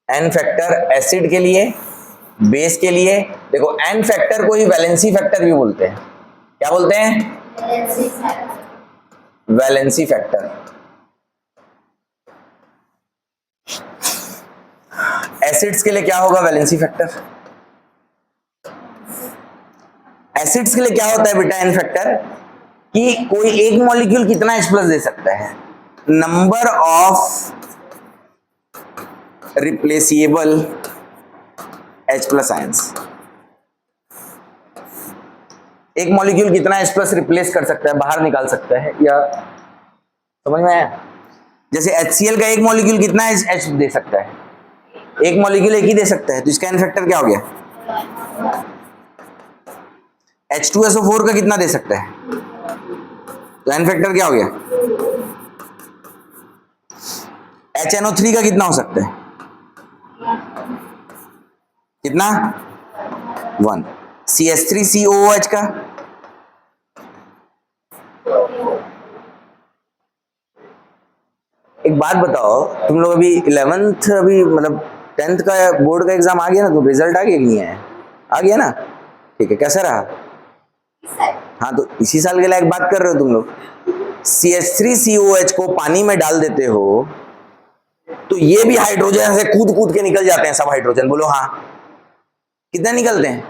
एन फैक्टर एसिड के लिए, बेस के लिए। देखो एन फैक्टर को ही वैलेंसी फैक्टर भी बोलते हैं। क्या बोलते हैं? Valency factor. एसिड्स के लिए क्या होगा वैलेंसी फैक्टर? एसिड्स के लिए क्या होता है बेटा एन फैक्टर, कि कोई एक मॉलिक्यूल कितना H प्लस दे सकता है, number of replaceable H plus ions. एक मॉलिक्यूल कितना H प्लस रिप्लेस कर सकता है, बाहर निकाल सकता है, या समझ में आया? जैसे HCl का एक मॉलिक्यूल कितना H दे सकता है, एक मॉलिक्यूल एक ही दे सकता है, तो इसका एन फैक्टर क्या हो गया? H2SO4 का कितना दे सकता है, तो एन फैक्टर क्या हो गया? HNO3 का कितना हो सकता है, कितना? 1। CH3COOH का एक बात बताओ, तुम लोग अभी 11th अभी मतलब 10th का बोर्ड का एग्जाम आ गया ना, तो रिजल्ट आ गया कि नहीं है? आ गया ना, ठीक है। कैसा रहा? हाँ, तो इसी साल के लायक बात कर रहे हो तुम लोग। CH3COH को पानी में डाल देते हो तो ये भी हाइड्रोजन से कूद कूद के निकल जाते हैं सब हाइड्रोजन, बोलो हाँ। कितने निकलते हैं?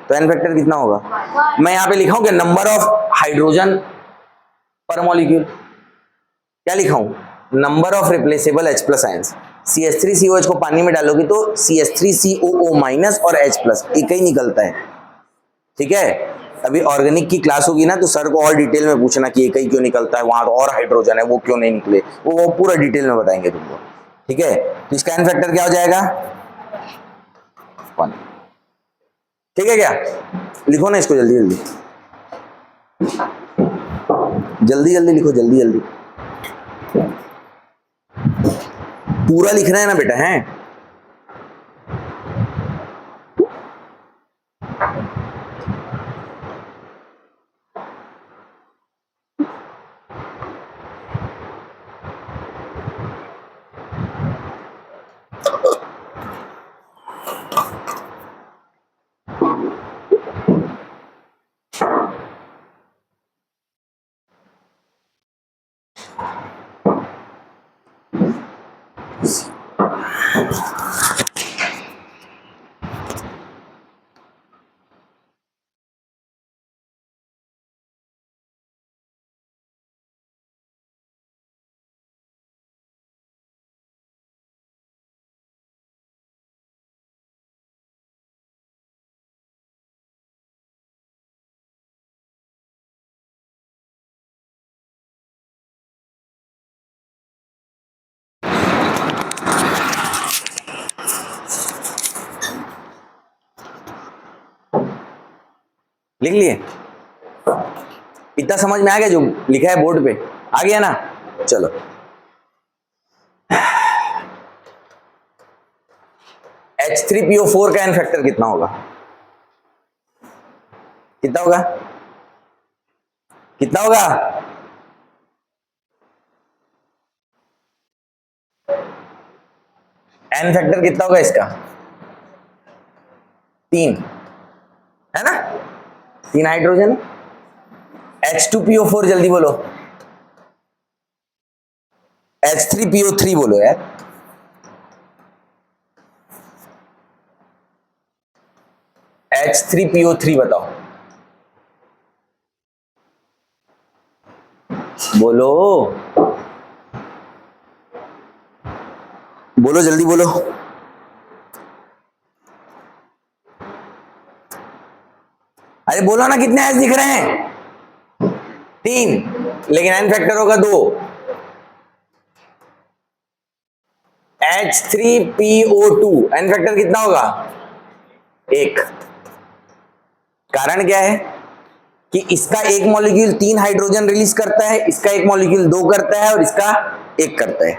तो एन फैक्टर कितना होगा? मैं यहाँ पे लिखा हूँ कि नंबर ऑफ हाइड्रोजन पर मॉलिक्यूल। क्या लिखा हूँ? Number of replaceable H plus ions. CH3COH को पानी में डालोगे तो CH3COO माइनस और H प्लस एक ही निकलता है, ठीक है। अभी ऑर्गेनिक की क्लास होगी ना, तो सर को और डिटेल में पूछना कि एक ही क्यों निकलता है, वहां तो और हाइड्रोजन है वो क्यों नहीं निकले, वो पूरा डिटेल में बताएंगे तुमको, ठीक है। तो इसका एन फैक्टर क्या हो जाएगा? 1, ठीक है। क्या लिखो ना इसको, जल्दी जल्दी जल्दी जल्दी लिखो, जल्दी जल्दी। पूरा लिखना है ना बेटा, है? लिख लिए? इतना समझ में आ गया जो लिखा है बोर्ड पे? आ गया ना? चलो, H3PO4 का एन फैक्टर कितना होगा? कितना होगा? कितना होगा? एन फैक्टर कितना होगा इसका? 3 है ना, 3 हाइड्रोजन। H2PO4 जल्दी बोलो, H3PO3 बोलो यार। H3PO3 बताओ, बोलो बोलो, जल्दी बोलो। अरे बोलो ना, कितने एच दिख रहे हैं? 3, लेकिन एन फैक्टर होगा 2। H3PO2 एन फैक्टर कितना होगा? 1। कारण क्या है कि इसका एक मॉलिक्यूल 3 हाइड्रोजन रिलीज करता है, इसका एक मॉलिक्यूल 2 करता है और इसका 1 करता है,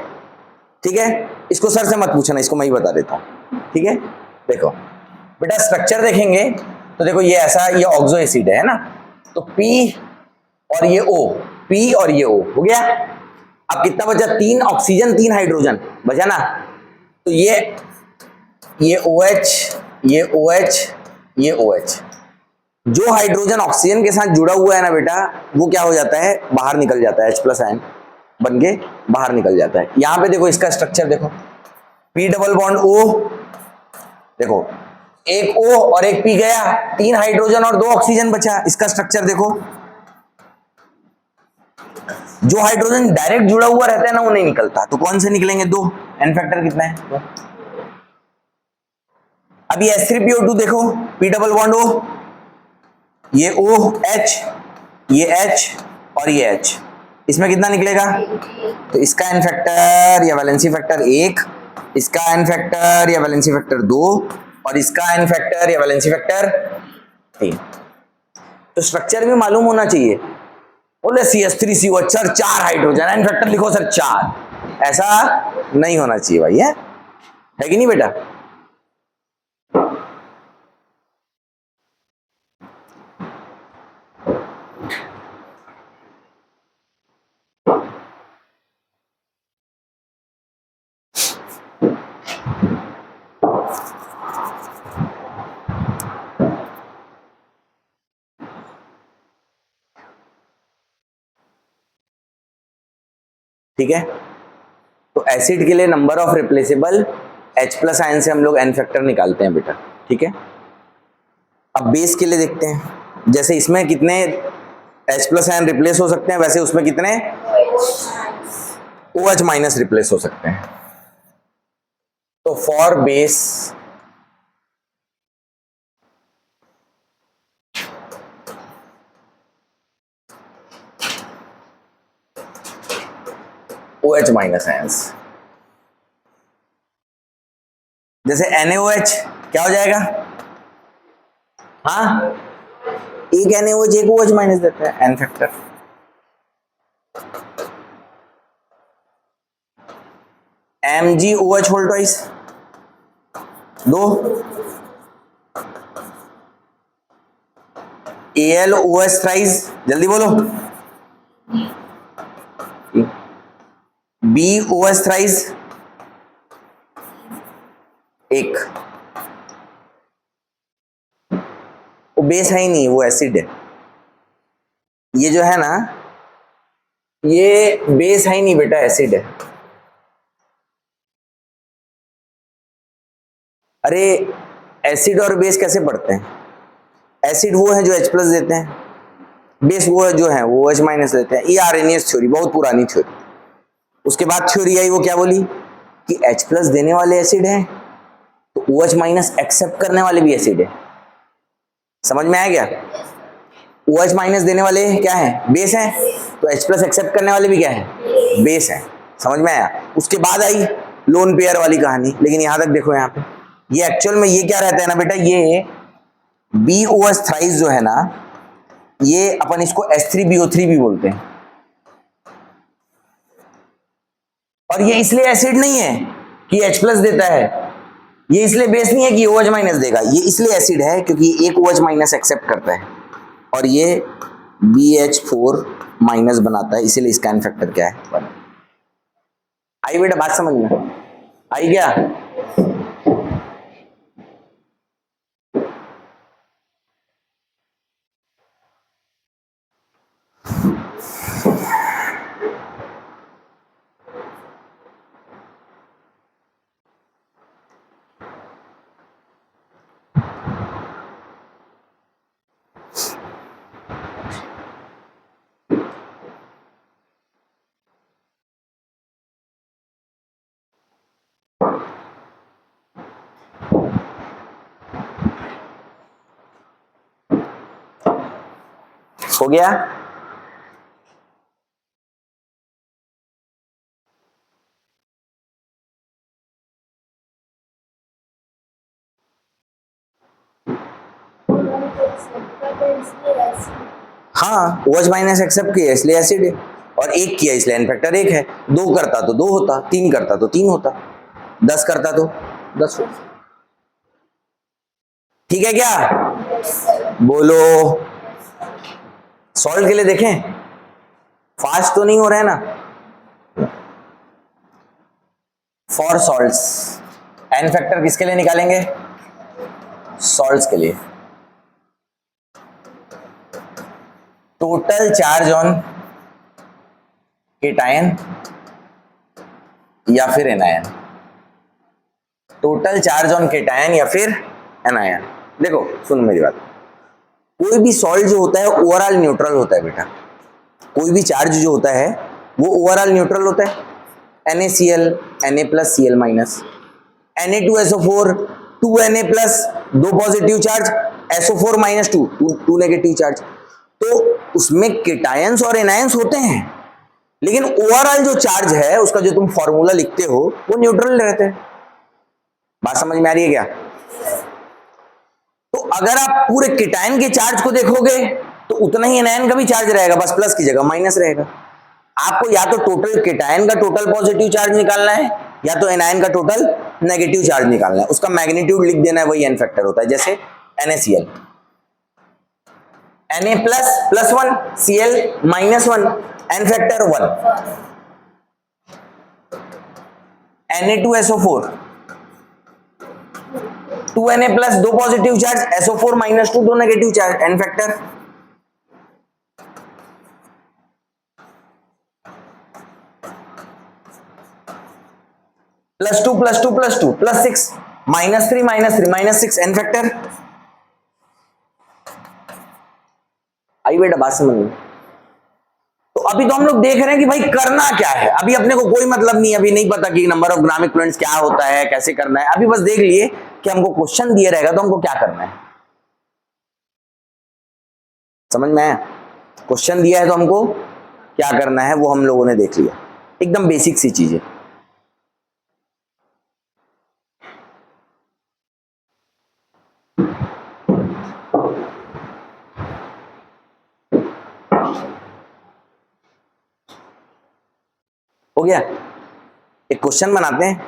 ठीक है। इसको सर से मत पूछना, इसको मैं ही बता देता हूं, ठीक है। देखो बेटा स्ट्रक्चर देखेंगे तो देखो ये ऐसा, ये ऑक्सो एसिड है ना, तो P और ये O, P और ये O हो गया। अब कितना बचा? 3 ऑक्सीजन 3 हाइड्रोजन बचा ना, तो ये OH, ये OH, ये OH, जो हाइड्रोजन ऑक्सीजन के साथ जुड़ा हुआ है ना बेटा, वो क्या हो जाता है? बाहर निकल जाता है, H+ आयन बन के बाहर निकल जाता है। यहां पे देखो इसका स्ट्रक्चर देखो, P डबल बॉन्ड O, देखो एक O और एक P गया, 3 हाइड्रोजन और 2 ऑक्सीजन बचा। इसका स्ट्रक्चर देखो, जो हाइड्रोजन डायरेक्ट जुड़ा हुआ रहता है ना, वो नहीं निकलता, तो कौन से निकलेंगे? 2। एन फैक्टर कितना है? 2। अभी H3PO2 देखो, P डबल बॉन्ड O, ये OH, ये H और ये H, इसमें कितना निकलेगा? तो इसका एन फैक्टर या वैलेंसी फैक्टर 1, इसका एन फैक्टर या वैलेंसी फैक्टर 2 और इसका एन फैक्टर या वैलेंसी फैक्टर 3। तो स्ट्रक्चर भी मालूम होना चाहिए। बोले CH3CO, sir 4 hydrogen, N factor लिखो सर 4, ऐसा नहीं होना चाहिए भाई, है कि नहीं बेटा? ठीक है, तो एसिड के लिए number of replaceable H+ ion से हम लोग एन फैक्टर निकालते हैं बेटा। ठीक है, अब बेस के लिए देखते हैं, जैसे इसमें कितने H+ आयन रिप्लेस हो सकते हैं, वैसे उसमें कितने OH- रिप्लेस हो सकते हैं। तो फॉर बेस OH- आयंस, जैसे NaOH क्या हो जाएगा? हाँ, एक NaOH एक OH- देता है, N factor. MgOH whole twice 2, AlOH thrice, जल्दी बोलो, BOH थ्राइस 1। वो बेस है ही नहीं, वो एसिड है। ये जो है ना, ये बेस है ही नहीं बेटा, एसिड है। अरे एसिड और बेस कैसे पढ़ते हैं? एसिड वो है जो H+ देते हैं, बेस वो है जो है वो OH- देते हैं। ये आर्हेनियस थ्योरी, बहुत पुरानी थ्योरी। उसके बाद थ्योरी आई, वो क्या बोली कि H+ देने वाले एसिड है तो OH- एक्सेप्ट करने वाले भी एसिड है। समझ में आया क्या? OH- देने वाले क्या है? बेस है, तो H+ एक्सेप्ट करने वाले भी क्या है? बेस है। समझ में आया? उसके बाद आई लोन पेयर वाली कहानी, लेकिन यहां तक देखो, यहां पे ये एक्चुअल में ये क्या रहता है ना बेटा, ये BOH थ्राइस जो है ना, ये अपन इसको H3BO3 भी बोलते हैं। और ये इसलिए एसिड नहीं है कि H+ देता है, ये इसलिए बेस नहीं है कि OH- देगा, ये इसलिए एसिड है क्योंकि एक OH- एक्सेप्ट करता है और ये BH4- बनाता है, इसीलिए इसका एन फैक्टर क्या है? 1। आई बेटा बात समझ में? आई क्या? हो गया? हाँ, OH- एक्सेप्ट किया इसलिए एसिड है, और एक किया इसलिए एन फैक्टर 1 है। 2 करता तो 2 होता, 3 करता तो 3 होता, 10 करता तो 10 होता। ठीक है क्या? बोलो, सॉल्व के लिए देखें, फास्ट तो नहीं हो रहा है ना। फॉर सॉल्ट्स एन फैक्टर किसके लिए निकालेंगे? सॉल्ट्स के लिए। टोटल चार्ज ऑन केटायन या फिर anion, total charge on cation या फिर एनायन। देखो सुनो मेरी बात, कोई भी सॉल्ट जो होता है ओवरऑल न्यूट्रल होता है बेटा, कोई भी चार्ज जो होता है वो ओवरऑल न्यूट्रल होता है। NaCl, Na plus Cl minus, Na2SO4, 2Na plus, 2 positive charge, SO4 minus 2 negative charge. तो उसमें केटायंस और एनायंस होते हैं, लेकिन ओवरऑल जो चार्ज है उसका जो तुम फॉर्मूला लिखते हो वो न्यूट्रल रहते हैं। बात समझ में आ रही है क्या? तो अगर आप पूरे केटायन के चार्ज को देखोगे तो उतना ही एनायन का भी चार्ज रहेगा, बस प्लस की जगह माइनस रहेगा। आपको या तो टोटल केटायन का टोटल पॉजिटिव चार्ज निकालना है या तो एनायन का टोटल नेगेटिव चार्ज निकालना है, उसका मैग्नीट्यूड लिख देना है, वही एन फैक्टर होता है। जैसे NaCl, Na plus plus 1, Cl minus 1, n factor 1। Na2SO4, 2Na plus 2 positive charge, SO4 minus 2 negative charge, n factor. +2 +2 +2 +6 -3 -3 -6, n factor. आई बेटा बात समझ में? तो अभी तो हम लोग देख रहे हैं कि भाई करना क्या है। अभी अपने को कोई मतलब नहीं, अभी नहीं पता कि नंबर ऑफ ग्रामिक फ्लुएंट्स क्या होता है, कैसे करना है। अभी बस देख लिए कि हमको क्वेश्चन दिया रहेगा तो हमको क्या करना है। समझ में आया? क्वेश्चन दिया है तो हमको क्या करना है वो हम लोगों ने देख लिया। एकदम बेसिक सी चीज है। हो गया? एक क्वेश्चन बनाते हैं,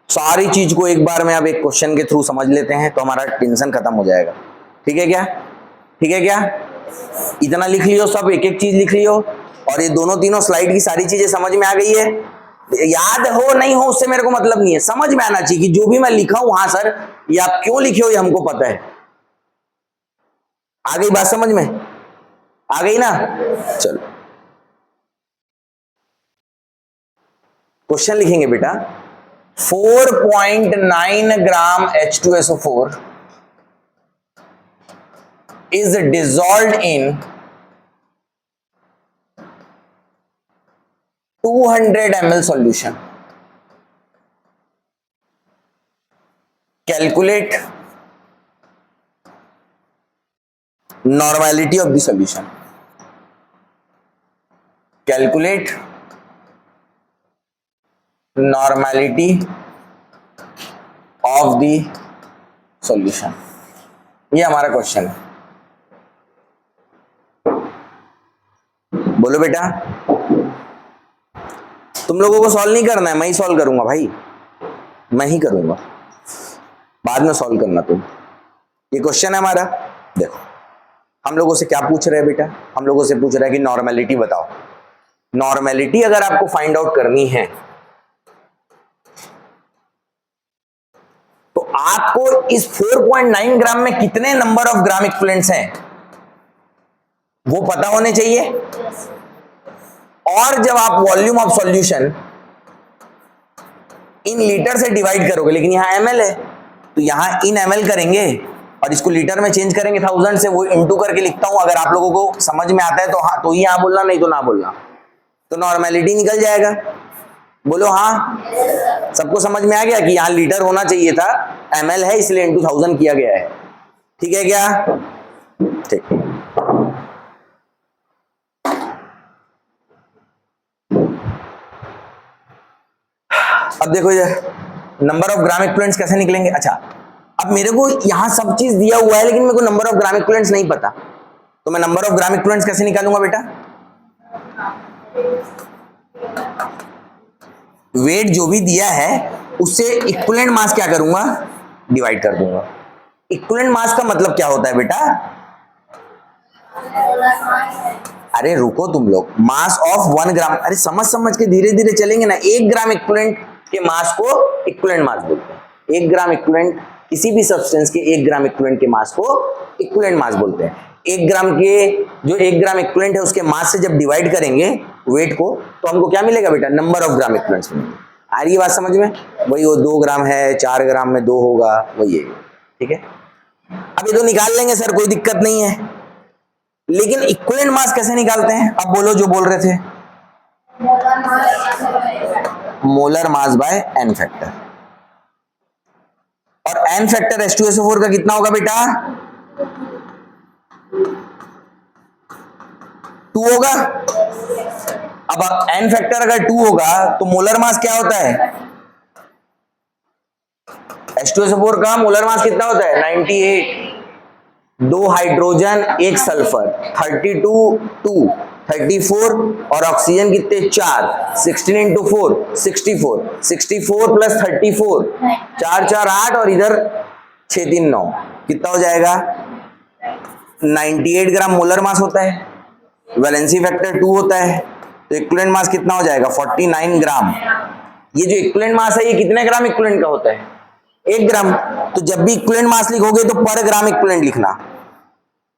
सारी चीज को एक बार में अब एक क्वेश्चन के थ्रू समझ लेते हैं तो हमारा टेंशन खत्म हो जाएगा। ठीक है क्या? ठीक है क्या? इतना लिख लियो, सब एक एक चीज लिख लियो, और ये दोनों तीनों स्लाइड की सारी चीजें समझ में आ गई है। याद हो नहीं हो उससे मेरे को मतलब नहीं है, समझ में आना चाहिए कि जो भी मैं लिखा हूं, हाँ सर ये आप क्यों लिखे हो ये हमको पता है। आ गई बात समझ में? आ गई ना? चलो क्वेश्चन लिखेंगे बेटा। 4.9 ग्राम H2SO4 is dissolved in 200 ml solution. Calculate normality of the solution. Calculate normality of the solution. ये हमारा क्वेश्चन है। बोलो बेटा, तुम लोगों को सॉल्व नहीं करना है, मैं ही सॉल्व करूंगा भाई, मैं ही करूंगा, बाद में सॉल्व करना तुम। ये क्वेश्चन है हमारा। देखो हम लोगों से क्या पूछ रहे हैं बेटा, हम लोगों से पूछ रहा है कि नॉर्मेलिटी बताओ। नॉर्मेलिटी अगर आपको फाइंड आउट करनी है तो आपको इस 4.9 ग्राम में कितने नंबर ऑफ ग्राम इक्विवेलेंट्स हैं वो पता होने चाहिए। और जब आप volume of solution in litre से डिवाइड करोगे, लेकिन यहां ml है तो यहां इन ml करेंगे और इसको लीटर में चेंज करेंगे 1000 से, वो इनटू करके लिखता हूं। अगर आप लोगों को समझ में आता है तो हाँ, तो ही हाँ बोलना, नहीं तो ना बोलना, तो नॉर्मेलिटी निकल जाएगा। बोलो हाँ। सबको समझ में आ गया कि यहां लीटर होना चाहिए था, ml है इसलिए इनटू 1000 किया गया है। ठीक है क्या? ठीक। अब देखो ये नंबर ऑफ ग्राम इक्विवेलेंट्स कैसे निकलेंगे। अच्छा, अब मेरे को यहां सब चीज दिया हुआ है लेकिन मेरे को नंबर ऑफ ग्राम इक्विवेलेंट्स नहीं पता, तो मैं नंबर ऑफ ग्राम इक्विवेलेंट्स कैसे निकालूंगा बेटा? वेट जो भी दिया है उससे इक्विवेलेंट मास क्या करूंगा? डिवाइड कर दूंगा। इक्विवेलेंट मास का मतलब क्या होता है बेटा? अरे रुको तुम लोग, मास ऑफ 1 ग्राम, अरे समझ समझ के धीरे धीरे चलेंगे ना। 1 ग्राम इक्विवेलेंट के मास को इक्विवेलेंट मास बोलते हैं। 1 ग्राम इक्विवेलेंट, किसी भी सब्सटेंस के 1 ग्राम इक्विवेलेंट के मास को इक्विवेलेंट मास बोलते हैं। 1 ग्राम के, जो 1 ग्राम इक्विवेलेंट है उसके मास से जब डिवाइड करेंगे वेट को, तो हमको क्या मिलेगा बेटा? नंबर ऑफ ग्राम इक्विवेलेंट्स मिलेंगे। आ रही है बात समझ में? वही वो 2 ग्राम है, 4 ग्राम में 2 होगा, वही है। ठीक है, अब ये तो निकाल लेंगे सर, कोई दिक्कत नहीं है। लेकिन इक्विवेलेंट मास कैसे निकालते हैं? अब बोलो जो बोल रहे थे। Molar mass by N factor. और एन फैक्टर H2SO4 का कितना होगा बेटा? 2 होगा। अब एन फैक्टर अगर 2 होगा तो मोलर मास क्या होता है? H2SO4 का मोलर मास कितना होता है? 98। 2 हाइड्रोजन 1 सल्फर, 32 2 34, और ऑक्सीजन कितने? 4। 16 इंटू 4 64, 64 प्लस 34 4 4 8, और इधर 6 3 9, कितना हो जाएगा? 98 ग्राम मोलर मास होता है। वैलेंसी फैक्टर 2 होता है, तो इक्विवेलेंट मास कितना हो जाएगा? 49 ग्राम। ये जो इक्विवेलेंट मास है ये कितने ग्राम इक्विवेलेंट का होता है? 1 ग्राम। तो जब भी इक्विवेलेंट मास लिखोगे तो पर ग्राम इक्विवेलेंट लिखना।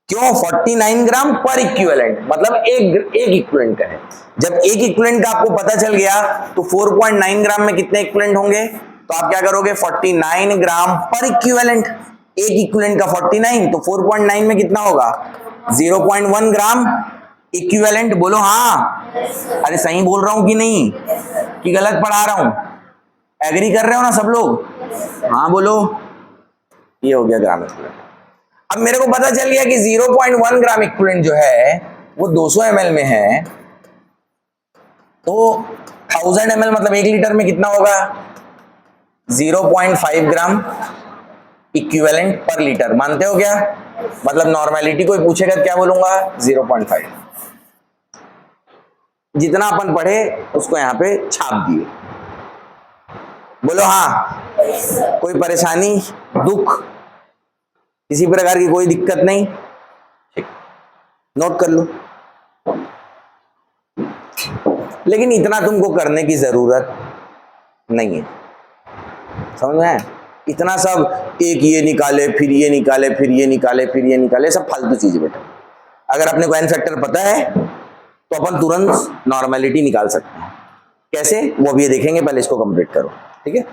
क्यों? 49 ग्राम पर इक्विवेलेंट, मतलब एक इक्विवेलेंट का है। जब एक इक्विवेलेंट का आपको पता चल गया तो 4.9 ग्राम में कितने इक्विवेलेंट होंगे? तो आप क्या करोगे? 49 ग्राम पर इक्विवेलेंट। एक इक्विवेलेंट का 49, तो 4.9 में कितना होगा? 0.1 ग्राम इक्विवेलेंट। बोलो हाँ। अरे सही बोल रहा हूं कि नहीं, कि गलत पढ़ा रहा हूं? एग्री कर रहे हो ना सब लोग? हाँ बोलो। ये हो गया ग्राम इक्विवेलेंट। अब मेरे को पता चल गया कि 0.1 ग्राम इक्विवेलेंट जो है वो 200 ml में है, तो 1000 ml मतलब 1 लीटर में कितना होगा? 0.5 ग्राम इक्विवेलेंट पर लीटर। मानते हो क्या? मतलब नॉर्मेलिटी कोई पूछेगा क्या बोलूंगा? 0.5। जितना अपन पढ़े उसको यहां पे छाप दिए। बोलो हाँ। कोई परेशानी, दुख, किसी प्रकार की कोई दिक्कत नहीं? नोट कर लो। लेकिन इतना तुमको करने की जरूरत नहीं है, समझ में आया? इतना सब एक ये निकाले फिर ये निकाले फिर ये निकाले फिर ये निकाले, सब फालतू चीज बेटा। अगर अपने को एन फैक्टर पता है तो अपन तुरंत नॉर्मेलिटी निकाल सकते हैं। कैसे? वो अभी ये देखेंगे, पहले इसको कंप्लीट करो। ठीक है,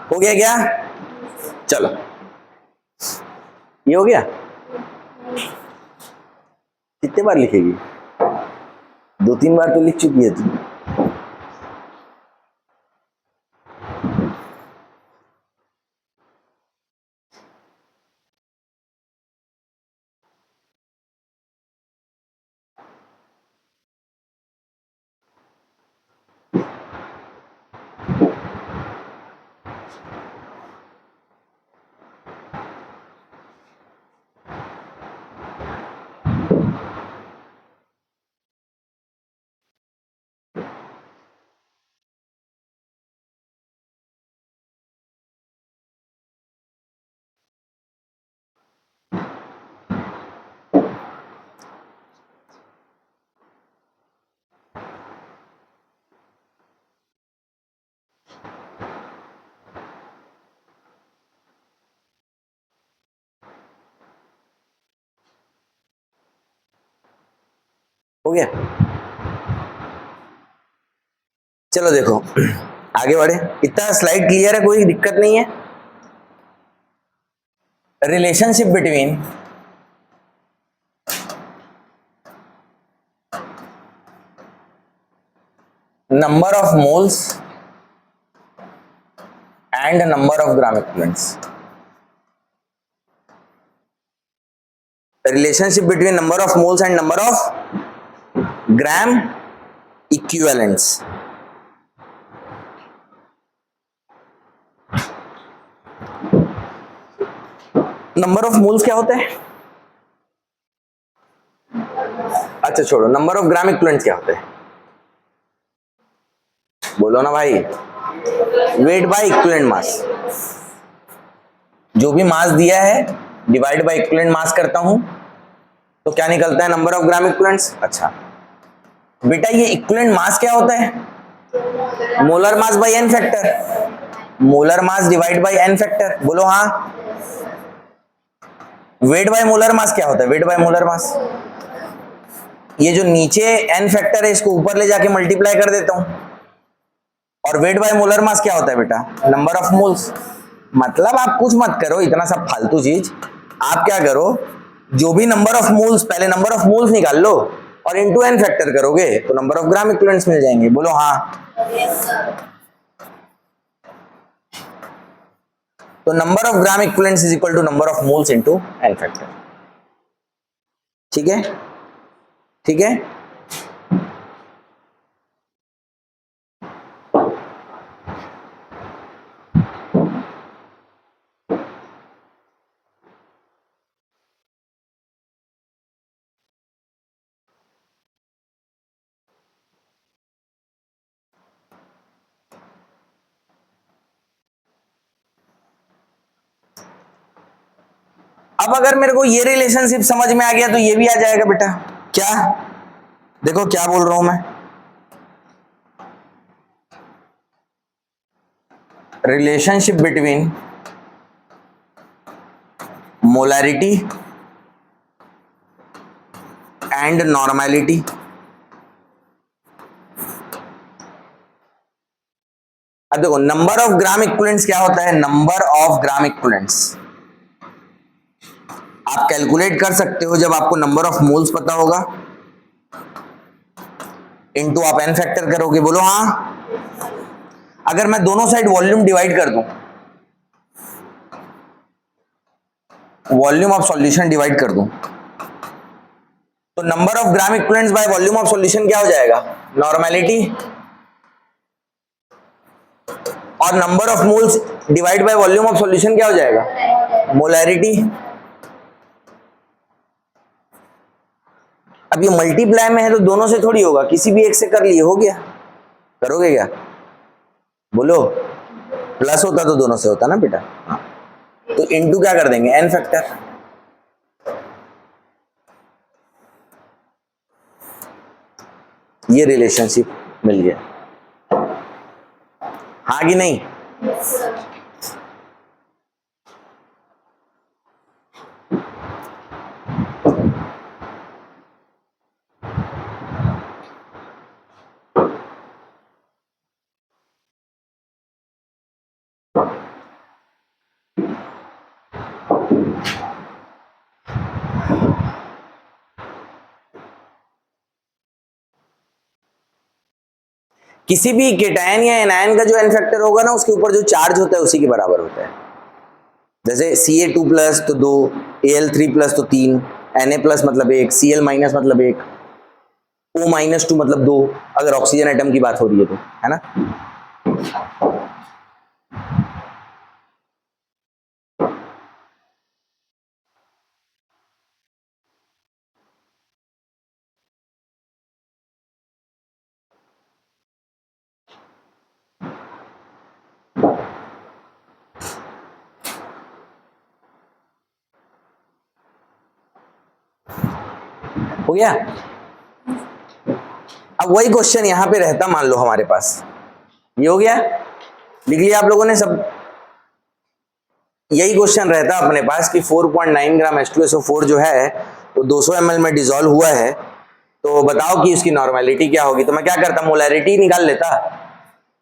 हो गया क्या? चलो, ये हो गया। कितने बार लिखेगी? 2-3 बार तो लिख चुकी है तू। हो गया। चलो देखो आगे बढ़े। इतना स्लाइड क्लियर है? कोई दिक्कत नहीं है? Relationship between number of moles and number of gram equivalents. Relationship between number of moles and number of gram equivalents. Number of moles क्या होता है? अच्छा छोड़ो, नंबर ऑफ ग्राम इक्विवेलेंट्स क्या होता है? बोलो ना भाई। Weight by equivalent mass. जो भी मास दिया है डिवाइड बाय इक्विवेलेंट मास करता हूं तो क्या निकलता है? Number of gram equivalents. अच्छा बेटा ये इक्विवेलेंट मास क्या होता है? Molar mass by N factor. Molar mass divide by N factor. बोलो हाँ। वेट बाय मोलर मास क्या होता है? वेट बाय मोलर मास, ये जो नीचे एन फैक्टर है इसको ऊपर ले जाके मल्टीप्लाई कर देता हूं। और वेट बाय मोलर मास क्या होता है बेटा? Number of moles. मतलब आप कुछ मत करो इतना सब फालतू चीज, आप क्या करो, जो भी नंबर ऑफ मोल्स, पहले नंबर ऑफ मोल्स निकाल लो और इनटू एन फैक्टर करोगे तो नंबर ऑफ ग्राम इक्विवेलेंट्स मिल जाएंगे। बोलो हाँ। तो number of gram equivalents is equal to number of moles into N factor. ठीक है, ठीक है। अब अगर मेरे को ये रिलेशनशिप समझ में आ गया तो ये भी आ जाएगा बेटा। क्या? देखो क्या बोल रहा हूं मैं, relationship between molarity and normality. अब देखो नंबर ऑफ ग्राम इक्विवेलेंट्स क्या होता है? नंबर ऑफ ग्राम इक्विवेलेंट्स आप कैलकुलेट कर सकते हो जब आपको नंबर ऑफ मोल्स पता होगा, इनटू आप एन फैक्टर करोगे। बोलो हाँ। अगर मैं दोनों साइड वॉल्यूम डिवाइड कर दूं, वॉल्यूम ऑफ सॉल्यूशन डिवाइड कर दूं, तो number of gram equivalents by volume of solution क्या हो जाएगा? नॉर्मेलिटी। और number of moles divide by volume of solution क्या हो जाएगा? मोलैरिटी। अब ये मल्टीप्लाई में है तो दोनों से थोड़ी होगा, किसी भी एक से कर लिए, हो गया। करोगे क्या? बोलो। प्लस होता तो दोनों से होता ना बेटा। तो इनटू क्या कर देंगे? N factor. ये रिलेशनशिप मिल गया, हाँ कि नहीं? किसी भी केटायन या एनायन का जो एन फैक्टर होगा ना उसके ऊपर जो चार्ज होता है उसी के बराबर होता है। जैसे Ca2 प्लस तो 2, Al3 प्लस तो 3, Na प्लस मतलब 1, Cl माइनस मतलब 1, O माइनस 2 मतलब 2, अगर ऑक्सीजन एटम की बात हो रही है तो, है ना? हो गया। अब वही क्वेश्चन यहां पे रहता, मान लो हमारे पास ये हो गया, लिख लिया आप लोगों ने सब। यही क्वेश्चन रहता अपने पास कि 4.9 ग्राम H2SO4 जो है वो 200 ml में डिसॉल्व हुआ है, तो बताओ कि उसकी नॉर्मेलिटी क्या होगी। तो मैं क्या करता, मोलैरिटी निकाल लेता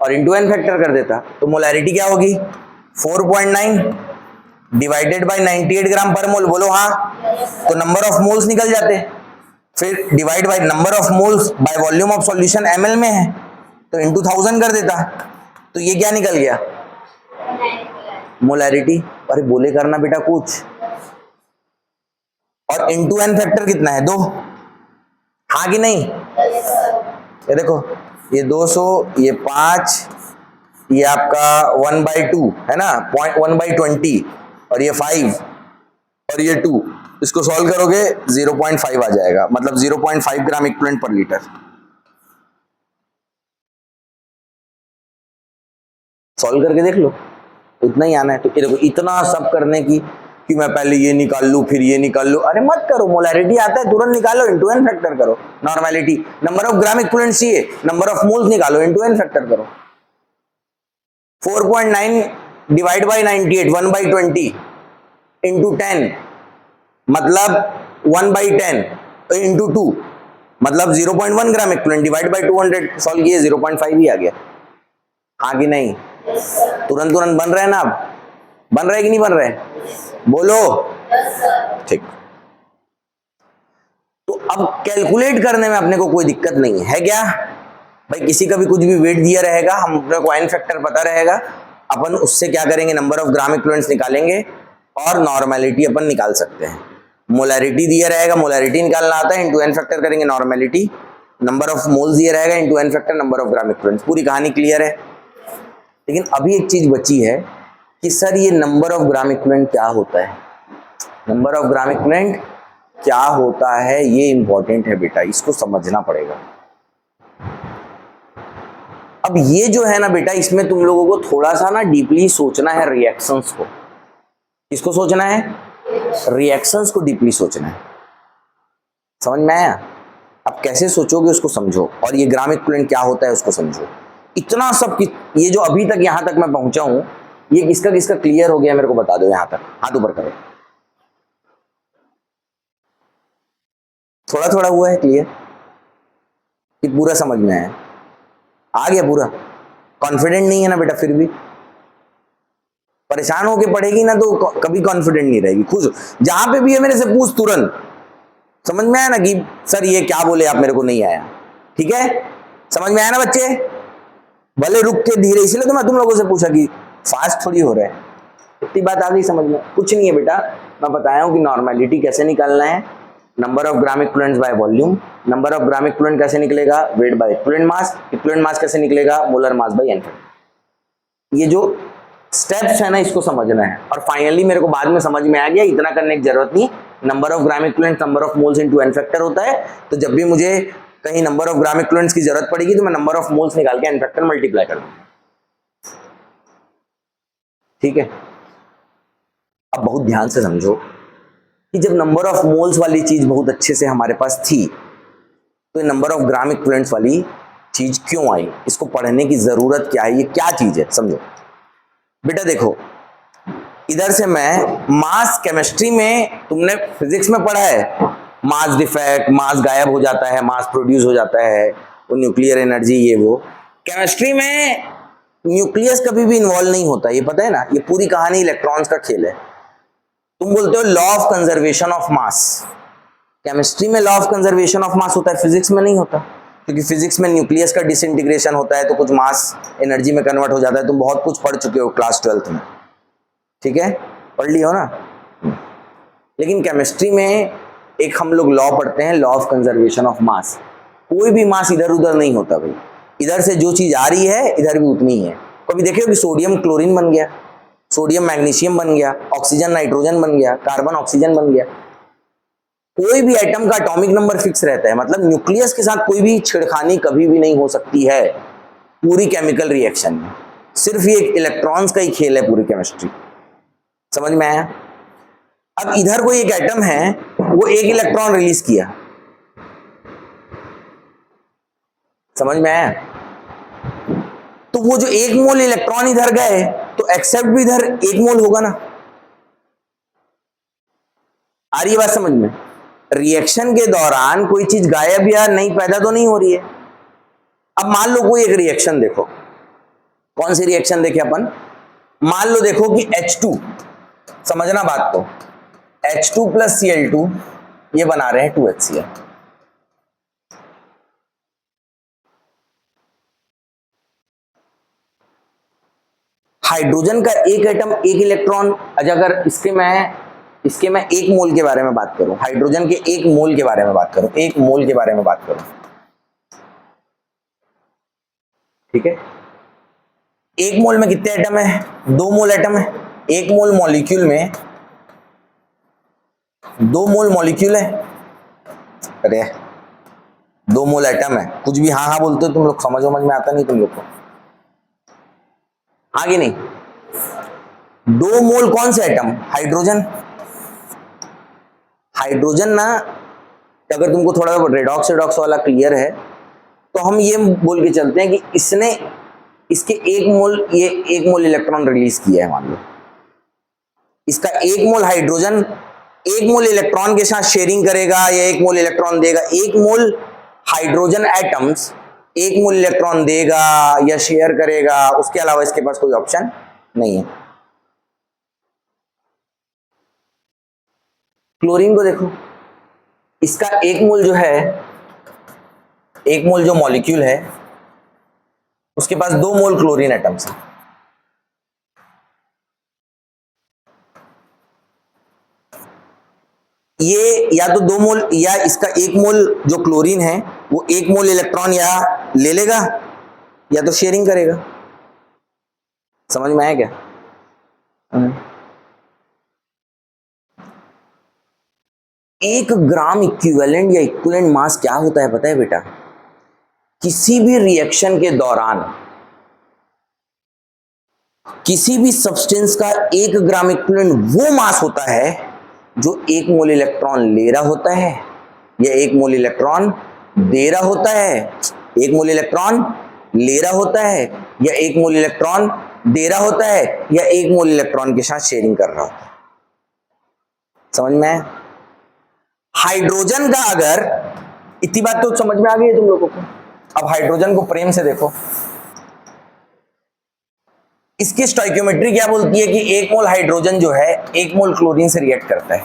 और इनटू एन फैक्टर कर देता। तो मोलैरिटी क्या होगी? 4.9 डिवाइडेड बाय 98 ग्राम पर मोल। बोलो हाँ। तो नंबर ऑफ मोल्स निकल जाते, फिर divide by number of moles by volume of solution ml में है तो इनटू 1000 कर देता। तो ये क्या निकल गया? मोलैरिटी। अरे बोले करना बेटा कुछ। और इंटू एन फैक्टर कितना है 2, हाँ कि नहीं? ये देखो, ये 200, ये 5, ये आपका 1/2 है ना, 1/20, और ये 5 और ये 2, इसको सॉल्व करोगे 0.5 आ जाएगा, मतलब 0.5 ग्राम इक्विवेलेंट पर लीटर। सॉल्व करके देख लो, इतना ही आना है। तो ये देखो, इतना सब करने की कि मैं पहले ये निकाल लूं फिर ये निकाल लूं, अरे मत करो, मोलैरिटी आता है तुरंत निकालो, इनटू एन फैक्टर करो, normality, number of gram equivalent चाहिए, नंबर ऑफ मोल्स निकालो, इनटू एन फैक्टर करो। 4.9 डिवाइड बाई 98, 1/20 इंटू 10, मतलब 1/10 इंटू 2, मतलब 0.1 gram equivalent, divide by 200, solve किए 0.5 ही आ गया, हाँ कि नहीं? तुरंत तुरंत बन रहे हैं ना, अब बन रहे कि नहीं बन रहे? बोलो। ठीक, तो अब कैलकुलेट करने में अपने को कोई दिक्कत नहीं है क्या भाई? किसी का भी कुछ भी वेट दिया रहेगा, हम अपने को एन फैक्टर पता रहेगा, अपन उससे क्या करेंगे, नंबर ऑफ ग्राम इक्विवेलेंट्स निकालेंगे और नॉर्मेलिटी अपन निकाल सकते हैं। मोलैरिटी दिया रहेगा, मोलैरिटी निकालना आता है, इंटू एन फैक्टर करेंगे नॉर्मेलिटी, नंबर ऑफ मोल्स दिया रहेगा, into N factor number of gram equivalents, पूरी कहानी क्लियर है। लेकिन अभी एक चीज बची है कि सर ये नंबर ऑफ ग्राम इक्विवेलेंट क्या होता है, नंबर ऑफ ग्राम इक्विवेलेंट क्या होता है, ये इंपॉर्टेंट है बेटा, इसको समझना पड़ेगा। अब ये जो है ना बेटा, इसमें तुम लोगों को थोड़ा सा ना डीपली सोचना है रिएक्शंस को। किसको सोचना है? रिएक्शंस को डीपली सोचना है। समझ में आया? अब कैसे सोचोगे उसको समझो, और ये ग्राम इक्विवेलेंट क्या होता है उसको समझो। इतना सब ये जो अभी तक यहां तक मैं पहुंचा हूं, ये किसका किसका क्लियर हो गया मेरे को बता दो, यहां तक हाथ ऊपर करो। थोड़ा थोड़ा हुआ है क्लियर कि पूरा समझ में आया? आ गया पूरा? कॉन्फिडेंट नहीं है ना बेटा? फिर भी परेशान होके पढ़ेगी ना तो कभी कॉन्फिडेंट नहीं रहेगी। खुश जहां पे भी है मेरे से पूछ तुरंत, समझ में आया ना कि सर ये क्या बोले आप, मेरे को नहीं आया। ठीक है, समझ में आया ना बच्चे? भले रुक के धीरे, इसलिए तो मैं तुम लोगों से पूछा कि फास्ट थोड़ी हो रहा है। इतनी बात आ गई समझ में? कुछ नहीं है बेटा, मैं बताया हूं कि नॉर्मेलिटी कैसे निकालना है, number of gram equivalents by volume, number of gram equivalent कैसे निकलेगा, weight by equivalent mass, equivalent mass कैसे निकलेगा, मोलर मास बाय एन। ये जो स्टेप्स है ना, इसको समझना है। और फाइनली मेरे को बाद में समझ में आ गया, इतना करने की जरूरत नहीं, number of gram equivalent number of moles into N factor होता है, तो जब भी मुझे कहीं नंबर ऑफ ग्राम इक्विवेलेंट्स की जरूरत पड़ेगी तो मैं नंबर ऑफ मोल्स निकाल के एन फैक्टर मल्टीप्लाई कर दूंगा। ठीक है, अब बहुत ध्यान से समझो कि जब नंबर ऑफ मोल्स वाली चीज बहुत अच्छे से हमारे पास थी, तो नंबर ऑफ ग्राम इक्विवेलेंट्स वाली चीज क्यों आई, इसको पढ़ने की जरूरत क्या है, ये क्या चीज है समझो बेटा। देखो, इधर से मैं मास, केमिस्ट्री में तुमने फिजिक्स में पढ़ा है, मास डिफेक्ट, मास गायब हो जाता है, मास प्रोड्यूस हो जाता है, वो न्यूक्लियर एनर्जी, ये वो। केमिस्ट्री में न्यूक्लियस कभी भी इन्वॉल्व नहीं होता, ये पता है ना, ये पूरी कहानी इलेक्ट्रॉन्स का खेल है। तुम बोलते हो law of conservation of mass, chemistry में law of conservation of mass होता है, फिजिक्स में नहीं होता, क्योंकि फिजिक्स में न्यूक्लियस का डिसइंटीग्रेशन होता है तो कुछ मास एनर्जी में कन्वर्ट हो जाता है। तुम बहुत कुछ पढ़ चुके हो क्लास 12th में, ठीक है, पढ़ लियो ना। लेकिन केमिस्ट्री में एक हम लोग लॉ पढ़ते हैं, लॉ ऑफ कंजर्वेशन ऑफ मास। कोई भी मास इधर उधर नहीं होता भाई, इधर से जो चीज आ रही है इधर भी उतनी ही है। कभी देखे हो कि सोडियम क्लोरीन बन गया, सोडियम मैग्नीशियम बन गया, ऑक्सीजन नाइट्रोजन बन गया, कार्बन ऑक्सीजन बन गया। कोई भी एटम का एटॉमिक नंबर फिक्स रहता है, मतलब न्यूक्लियस के साथ कोई भी छेड़खानी कभी भी नहीं हो सकती है पूरी केमिकल रिएक्शन में। सिर्फ ये इलेक्ट्रॉन्स का ही खेल है पूरी केमिस्ट्री। समझ में आया? अब इधर कोई एक एटम है, वो एक इलेक्ट्रॉन रिलीज किया, समझ में आया? तो वो जो एक मोल इलेक्ट्रॉन इधर गए तो एक्सेप्ट भी इधर एक मोल होगा ना। आ रही है बात समझ में? रिएक्शन के दौरान कोई चीज गायब या नहीं पैदा तो नहीं हो रही है। अब मान लो कोई एक रिएक्शन देखो, कौन सी रिएक्शन देखे अपन, मान लो देखो कि H2, समझना बात को, H2 प्लस Cl2 ये बना रहे हैं 2HCl। हाइड्रोजन का एक एटम एक इलेक्ट्रॉन, अगर इसके मैं इसके मैं 1 मोल के बारे में बात करूं, हाइड्रोजन के 1 मोल के बारे में बात करूं, 1 मोल के बारे में बात करूं, ठीक है। 1 मोल में कितने एटम है? 2 मोल एटम है। 1 मोल मॉलिक्यूल में 2 मोल मॉलिक्यूल है। अरे 2 मोल एटम है, कुछ भी हाँ हाँ बोलते हो तुम लोग, समझ में आता नहीं तुम लोग को, आगे नहीं। 2 मोल कौन से एटम? हाइड्रोजन। हाइड्रोजन ना, अगर तुमको थोड़ा रेडॉक्स रेडॉक्स वाला क्लियर है तो हम ये बोल के चलते हैं कि इसने इसके 1 मोल, ये 1 मोल इलेक्ट्रॉन रिलीज किया है, मान लो इसका 1 मोल हाइड्रोजन 1 मोल इलेक्ट्रॉन के साथ शेयरिंग करेगा या 1 मोल इलेक्ट्रॉन देगा। 1 मोल हाइड्रोजन एटम्स 1 मोल इलेक्ट्रॉन देगा या शेयर करेगा, उसके अलावा इसके पास कोई ऑप्शन नहीं है। क्लोरीन को देखो, इसका 1 मोल जो है, 1 मोल जो मॉलिक्यूल है उसके पास 2 मोल क्लोरीन एटम्स है। ये या तो 2 मोल या इसका 1 मोल जो क्लोरीन है वो 1 मोल इलेक्ट्रॉन या ले लेगा या तो शेयरिंग करेगा। समझ में आया क्या? 1 ग्राम इक्विवेलेंट या इक्विवेलेंट मास क्या होता है पता है बेटा? किसी भी रिएक्शन के दौरान किसी भी सब्सटेंस का 1 ग्राम इक्विवेलेंट वो मास होता है जो 1 मोल इलेक्ट्रॉन ले रहा होता है या 1 मोल इलेक्ट्रॉन दे रहा होता है। 1 मोल इलेक्ट्रॉन ले रहा होता है या 1 मोल इलेक्ट्रॉन दे रहा होता है या 1 मोल इलेक्ट्रॉन के साथ शेयरिंग कर रहा होता है। समझ में आया? हाइड्रोजन का अगर, इतनी बात तो समझ में आ गई है तुम लोगों को। अब हाइड्रोजन को प्रेम से देखो, इसकी स्टोइकियोमेट्री क्या बोलती है कि 1 मोल हाइड्रोजन जो है 1 मोल क्लोरीन से रिएक्ट करता है।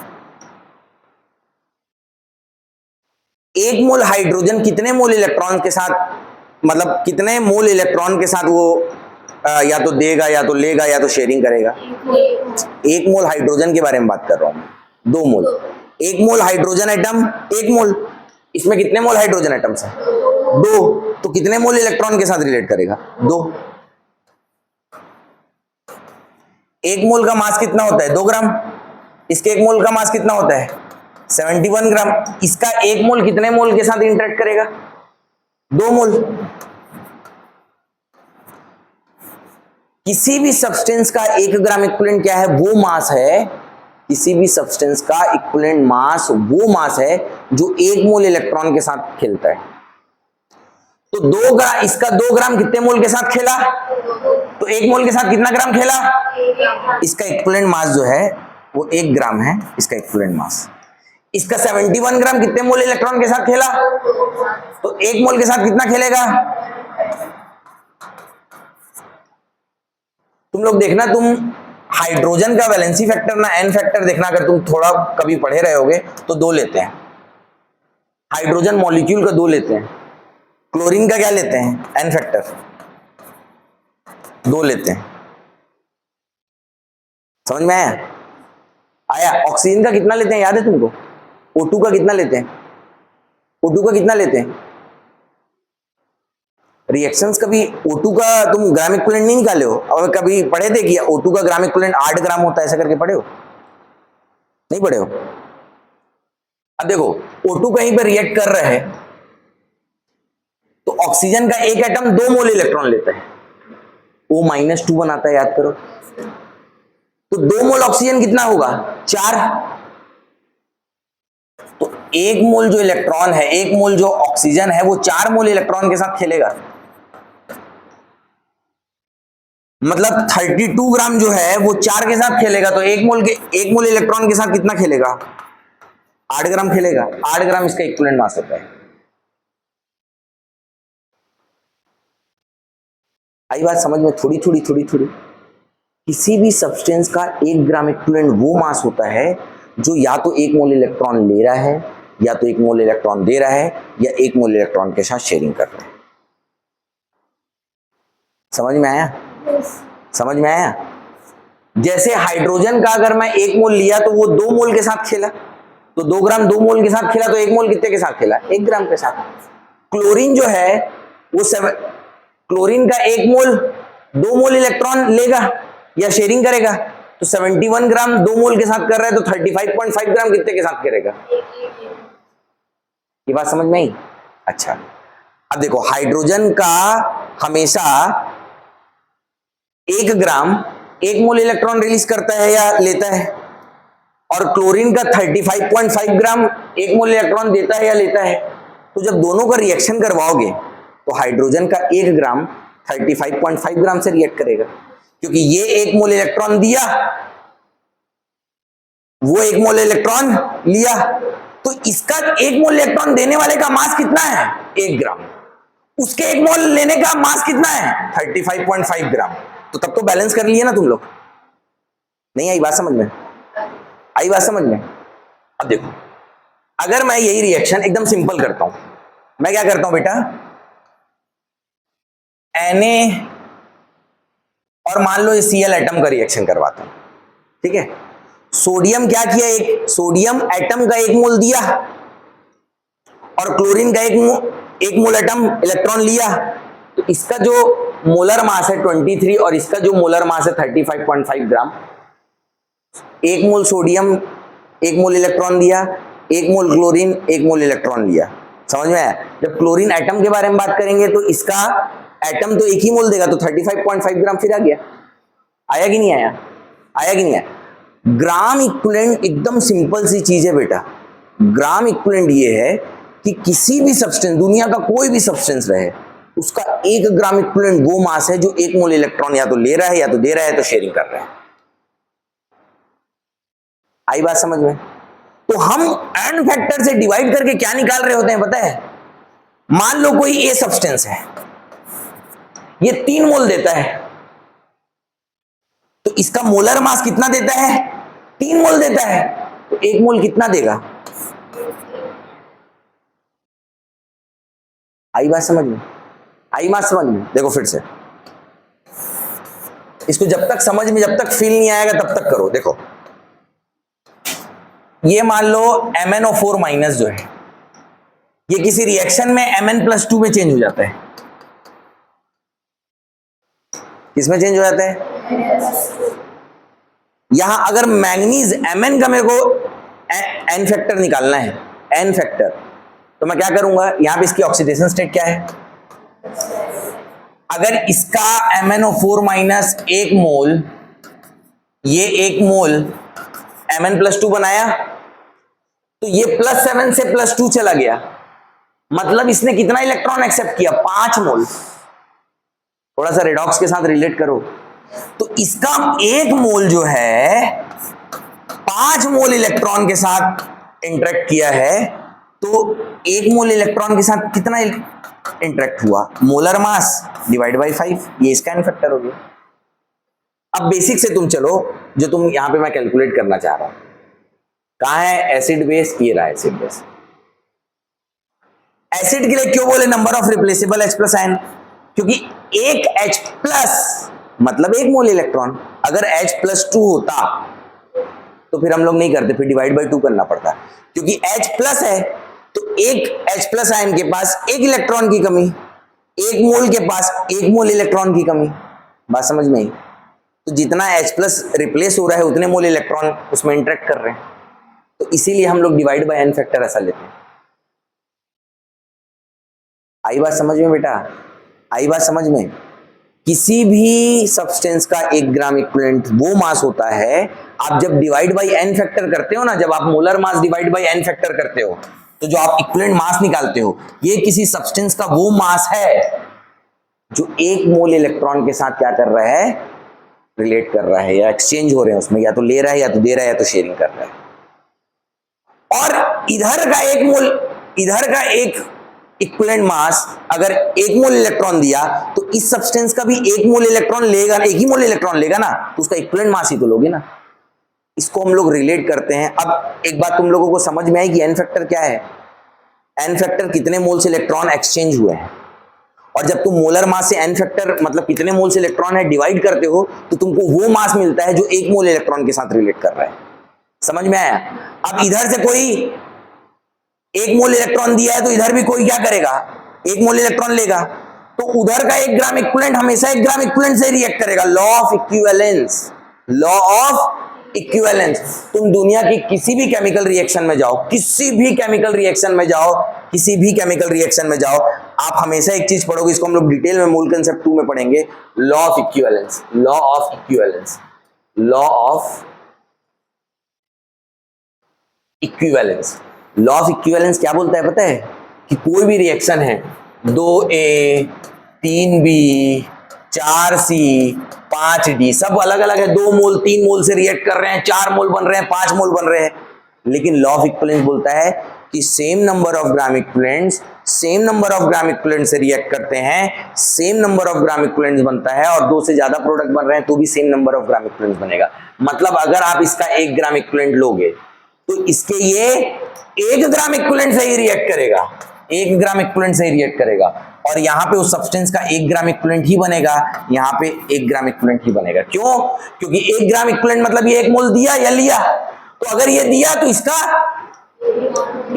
1 मोल हाइड्रोजन कितने मोल इलेक्ट्रॉन के साथ, मतलब कितने मोल इलेक्ट्रॉन के साथ वो या तो देगा या तो लेगा या तो शेयरिंग करेगा? 1 मोल हाइड्रोजन के बारे में बात कर रहा हूं। 2 मोल, 1 मोल हाइड्रोजन एटम 1 मोल, इसमें कितने मोल हाइड्रोजन एटम्स हैं? 2, तो कितने मोल इलेक्ट्रॉन के साथ रिलेट करेगा? 2। 1 मोल का मास कितना होता है? 2 ग्राम। इसके 1 मोल का मास कितना होता है? 71 ग्राम। इसका 1 मोल कितने मोल के साथ इंटरेक्ट करेगा? 2 मोल। किसी भी सब्सटेंस का 1 ग्राम इक्विवेलेंट क्या है? वो मास है, किसी भी सब्सटेंस का इक्विवेलेंट मास वो मास है जो 1 मोल इलेक्ट्रॉन के साथ खेलता है। तो 2 ग्राम, इसका 2 ग्राम कितने मोल के साथ खेला? तो 1 मोल के साथ कितना ग्राम खेला? इसका इक्विवेलेंट मास जो है वो 1 ग्राम है, इसका इक्विवेलेंट मास। इसका 71 ग्राम कितने मोल इलेक्ट्रॉन के साथ खेला? तो 1 मोल के साथ कितना खेलेगा? तुम लोग देखना, तुम हाइड्रोजन का वैलेंसी फैक्टर ना एन फैक्टर देखना, अगर तुम थोड़ा कभी पढ़े रहे होगे तो 2 लेते हैं। हाइड्रोजन मॉलिक्यूल का 2 लेते हैं, क्लोरीन का क्या लेते हैं? एन फैक्टर 2 लेते हैं। समझ में आया? आया? ऑक्सीजन का कितना लेते हैं याद है तुमको? O2 का कितना लेते हैं? O2 का कितना लेते हैं? रिएक्शंस कभी O2 का तुम ग्राम इक्विवेलेंट नहीं निकाले हो? और कभी पढ़े थे कि O2 का ग्राम इक्विवेलेंट 8 ग्राम होता है, ऐसा करके पढ़े हो? नहीं पढ़े हो? अब देखो, O2 कहीं पर रिएक्ट कर रहा है तो ऑक्सीजन का 1 एटम 2 मोल इलेक्ट्रॉन लेता है, O-2 बनाता है, याद करो। तो 2 मोल ऑक्सीजन कितना होगा? 4। तो 1 मोल जो इलेक्ट्रॉन है, 1 मोल जो ऑक्सीजन है वो 4 मोल इलेक्ट्रॉन के साथ खेलेगा। मतलब 32 ग्राम जो है वो 4 के साथ खेलेगा, तो 1 मोल इलेक्ट्रॉन के साथ कितना खेलेगा? 8 ग्राम खेलेगा। 8 ग्राम इसका इक्विवेलेंट मास होता है। आई बात समझ में? थोड़ी थोड़ी। किसी भी सब्सटेंस का 1 ग्राम इक्विवेलेंट वो मास होता है जो या तो 1 मोल इलेक्ट्रॉन ले रहा है या तो 1 मोल इलेक्ट्रॉन दे रहा है या 1 मोल इलेक्ट्रॉन के साथ शेयरिंग कर रहा है। समझ में आया? समझ में आया? जैसे हाइड्रोजन का अगर मैं 1 मोल लिया तो वो 2 मोल के साथ खेला, तो 2 ग्राम 2 मोल के साथ खेला, तो 1 मोल कितने के साथ खेला? 1 ग्राम के साथ। क्लोरीन जो है वो क्लोरीन का 1 मोल 2 मोल इलेक्ट्रॉन लेगा या शेयरिंग करेगा, तो 71 ग्राम 2 मोल के साथ कर रहा है, तो 35.5 ग्राम कितने के साथ करेगा? ये बात समझ में आई? अच्छा, अब देखो हाइड्रोजन का हमेशा 1 ग्राम 1 मोल इलेक्ट्रॉन रिलीज करता है या लेता है, और क्लोरीन का 35.5 ग्राम 1 मोल इलेक्ट्रॉन देता है या लेता है। तो जब दोनों का रिएक्शन करवाओगे तो हाइड्रोजन का 1 ग्राम 35.5 ग्राम से रिएक्ट करेगा, क्योंकि ये 1 मोल इलेक्ट्रॉन दिया, वो 1 मोल इलेक्ट्रॉन लिया, तो इसका 1 मोल इलेक्ट्रॉन देने वाले का मास कितना है? 1 ग्राम। उसके 1 मोल लेने का मास कितना है? 35.5 ग्राम। तो तब तो बैलेंस कर लिए ना तुम लोग। नहीं आई बात समझ में? आई बात समझ में? अब देखो, अगर मैं यही रिएक्शन एकदम सिंपल करता हूं, मैं क्या करता हूं बेटा, Na और मान लो Cl एटम का रिएक्शन करवाता हूं, ठीक है। सोडियम क्या किया, एक सोडियम एटम का 1 मोल दिया और क्लोरीन का 1 मोल एटम इलेक्ट्रॉन लिया, तो इसका जो मोलर मास है 23 और इसका जो मोलर मास है 35.5 ग्राम। 1 मोल सोडियम 1 मोल इलेक्ट्रॉन दिया, 1 मोल क्लोरीन 1 मोल इलेक्ट्रॉन लिया। समझ में आया? जब क्लोरीन एटम के बारे में बात करेंगे तो इसका एटम तो 1 ही मोल देगा, तो 35.5 ग्राम फिर आ गया। आया कि नहीं आया? आया कि नहीं आया? ग्राम इक्विवेलेंट एकदम सिंपल सी चीज है बेटा। ग्राम इक्विवेलेंट ये है कि किसी भी सब्सटेंस, दुनिया का कोई भी सब्सटेंस रहे, उसका 1 ग्राम इक्विवेलेंट वो मास है जो 1 मोल इलेक्ट्रॉन या तो ले रहा है या तो दे रहा है, तो शेयरिंग कर रहा है। आई बात समझ में? तो हम एन फैक्टर से डिवाइड करके क्या निकाल रहे होते हैं पता है? मान लो कोई ए सब्सटेंस है, ये 3 मोल देता है, तो इसका मोलर मास कितना देता है? 3 मोल देता है, तो 1 मोल कितना देगा? आई बात समझ में? आई बात समझ में? देखो फिर से इसको जब तक समझ में, जब तक फील नहीं आएगा तब तक करो। देखो ये मान लो MnO4 माइनस जो है, ये किसी रिएक्शन में Mn+2 में चेंज हो जाता है। किसमें चेंज हो जाता है? यहां अगर मैंगनीज Mn का मेरे को एन फैक्टर निकालना है, एन फैक्टर, तो मैं क्या करूंगा, यहां पे इसकी ऑक्सीडेशन स्टेट क्या है? अगर इसका MnO4 माइनस 1 मोल, ये 1 मोल Mn+2 बनाया, तो ये +7 से +2 चला गया, मतलब इसने कितना इलेक्ट्रॉन एक्सेप्ट किया? 5 मोल। थोड़ा सा रेडॉक्स के साथ रिलेट करो, तो इसका 1 मोल जो है 5 मोल इलेक्ट्रॉन के साथ इंटरेक्ट किया है, तो 1 मोल इलेक्ट्रॉन के साथ कितना इंटरेक्ट हुआ? मोलर मास डिवाइड बाई 5, ये इसका एन फैक्टर हो गया। अब बेसिक से तुम चलो, जो तुम यहां पे मैं कैलकुलेट करना चाह रहा हूं, कहां है एसिड बेस? ये रहा एसिड बेस। एसिड के लिए क्यों बोले number of replaceable H+ ion? क्योंकि एक H+ मतलब 1 मोल इलेक्ट्रॉन, अगर H+2 होता तो फिर हम लोग नहीं करते, फिर डिवाइड बाई 2 करना पड़ता, क्योंकि H+ है तो एक H+ आयन के पास 1 इलेक्ट्रॉन की कमी, 1 मोल के पास 1 मोल इलेक्ट्रॉन की कमी। बात समझ में आई? तो जितना H+ रिप्लेस हो रहा है उतने मोल इलेक्ट्रॉन उसमें इंटरेक्ट कर रहे हैं, तो इसीलिए हम लोग डिवाइड बाय एन फैक्टर ऐसा लेते हैं। आई बात समझ में बेटा? आई बात समझ में? किसी भी सब्सटेंस का 1 ग्राम इक्विवेलेंट वो मास होता है, आप जब डिवाइड बाय एन फैक्टर करते हो ना, जब आप molar mass divide by N factor करते हो, तो जो आप इक्विवेलेंट मास निकालते हो, ये किसी सब्सटेंस का वो मास है जो 1 मोल इलेक्ट्रॉन के साथ क्या कर रहा है? रिलेट कर रहा है या एक्सचेंज हो रहे हैं उसमें, या तो ले रहा है या तो दे रहा है या तो शेयरिंग कर रहा है। और इधर का 1 मोल, इधर का एक इक्विवेलेंट मास अगर 1 मोल इलेक्ट्रॉन दिया, तो इस सब्सटेंस का भी 1 मोल इलेक्ट्रॉन लेगा, 1 ही मोल इलेक्ट्रॉन लेगा ना, तो उसका इक्विवेलेंट मास ही तो लोगे ना। इसको हम लोग रिलेट करते हैं। अब एक बात तुम लोगों को समझ में आई कि एन फैक्टर क्या है? एन फैक्टर कितने मोल से इलेक्ट्रॉन एक्सचेंज हुए हैं, और जब तुम मोलर मास से n फैक्टर मतलब कितने मोल से इलेक्ट्रॉन है डिवाइड करते हो तो तुमको वो मास मिलता है जो 1 मोल इलेक्ट्रॉन के साथ रिलेट कर रहा है। समझ में आया? अब इधर से कोई 1 मोल इलेक्ट्रॉन दिया है तो इधर भी कोई क्या करेगा, 1 मोल इलेक्ट्रॉन लेगा, तो उधर का 1 ग्राम इक्विवेलेंट हमेशा 1 ग्राम इक्विवेलेंट से रिएक्ट करेगा। Law of equivalence, law of equivalence. तुम दुनिया की किसी भी केमिकल रिएक्शन में जाओ, किसी भी केमिकल रिएक्शन में जाओ, किसी भी केमिकल रिएक्शन में जाओ, आप हमेशा एक चीज पढ़ोगे, इसको हम लोग डिटेल में मूल कंसेप्ट 2 में पढ़ेंगे, law of equivalence, law of equivalence, law of equivalence. Law of equivalence क्या बोलता है पता है? कि कोई भी रिएक्शन है 2A 3B 4C 5D सब अलग अलग है, 2 मोल 3 मोल से रिएक्ट कर रहे हैं, 4 मोल बन रहे हैं, 5 मोल बन रहे हैं, लेकिन लॉ ऑफ इक्विवेलेंस बोलता है कि same number of gram equivalents same number of gram equivalent से रिएक्ट करते हैं, same number of gram equivalents बनता है, और 2 से ज्यादा प्रोडक्ट बन रहे हैं तो भी same number of gram equivalents बनेगा। मतलब अगर आप इसका 1 ग्राम इक्विवेलेंट लोगे तो इसके ये 1 ग्राम इक्विवेलेंट से ही रिएक्ट करेगा, 1 ग्राम इक्विवेलेंट से ही रिएक्ट करेगा, और यहां पे उस सब्सटेंस का 1 ग्राम इक्विवेलेंट ही बनेगा, यहां पे 1 ग्राम इक्विवेलेंट ही बनेगा। क्यों? क्योंकि 1 ग्राम इक्विवेलेंट मतलब ये 1 मोल दिया या लिया, तो अगर ये दिया तो इसका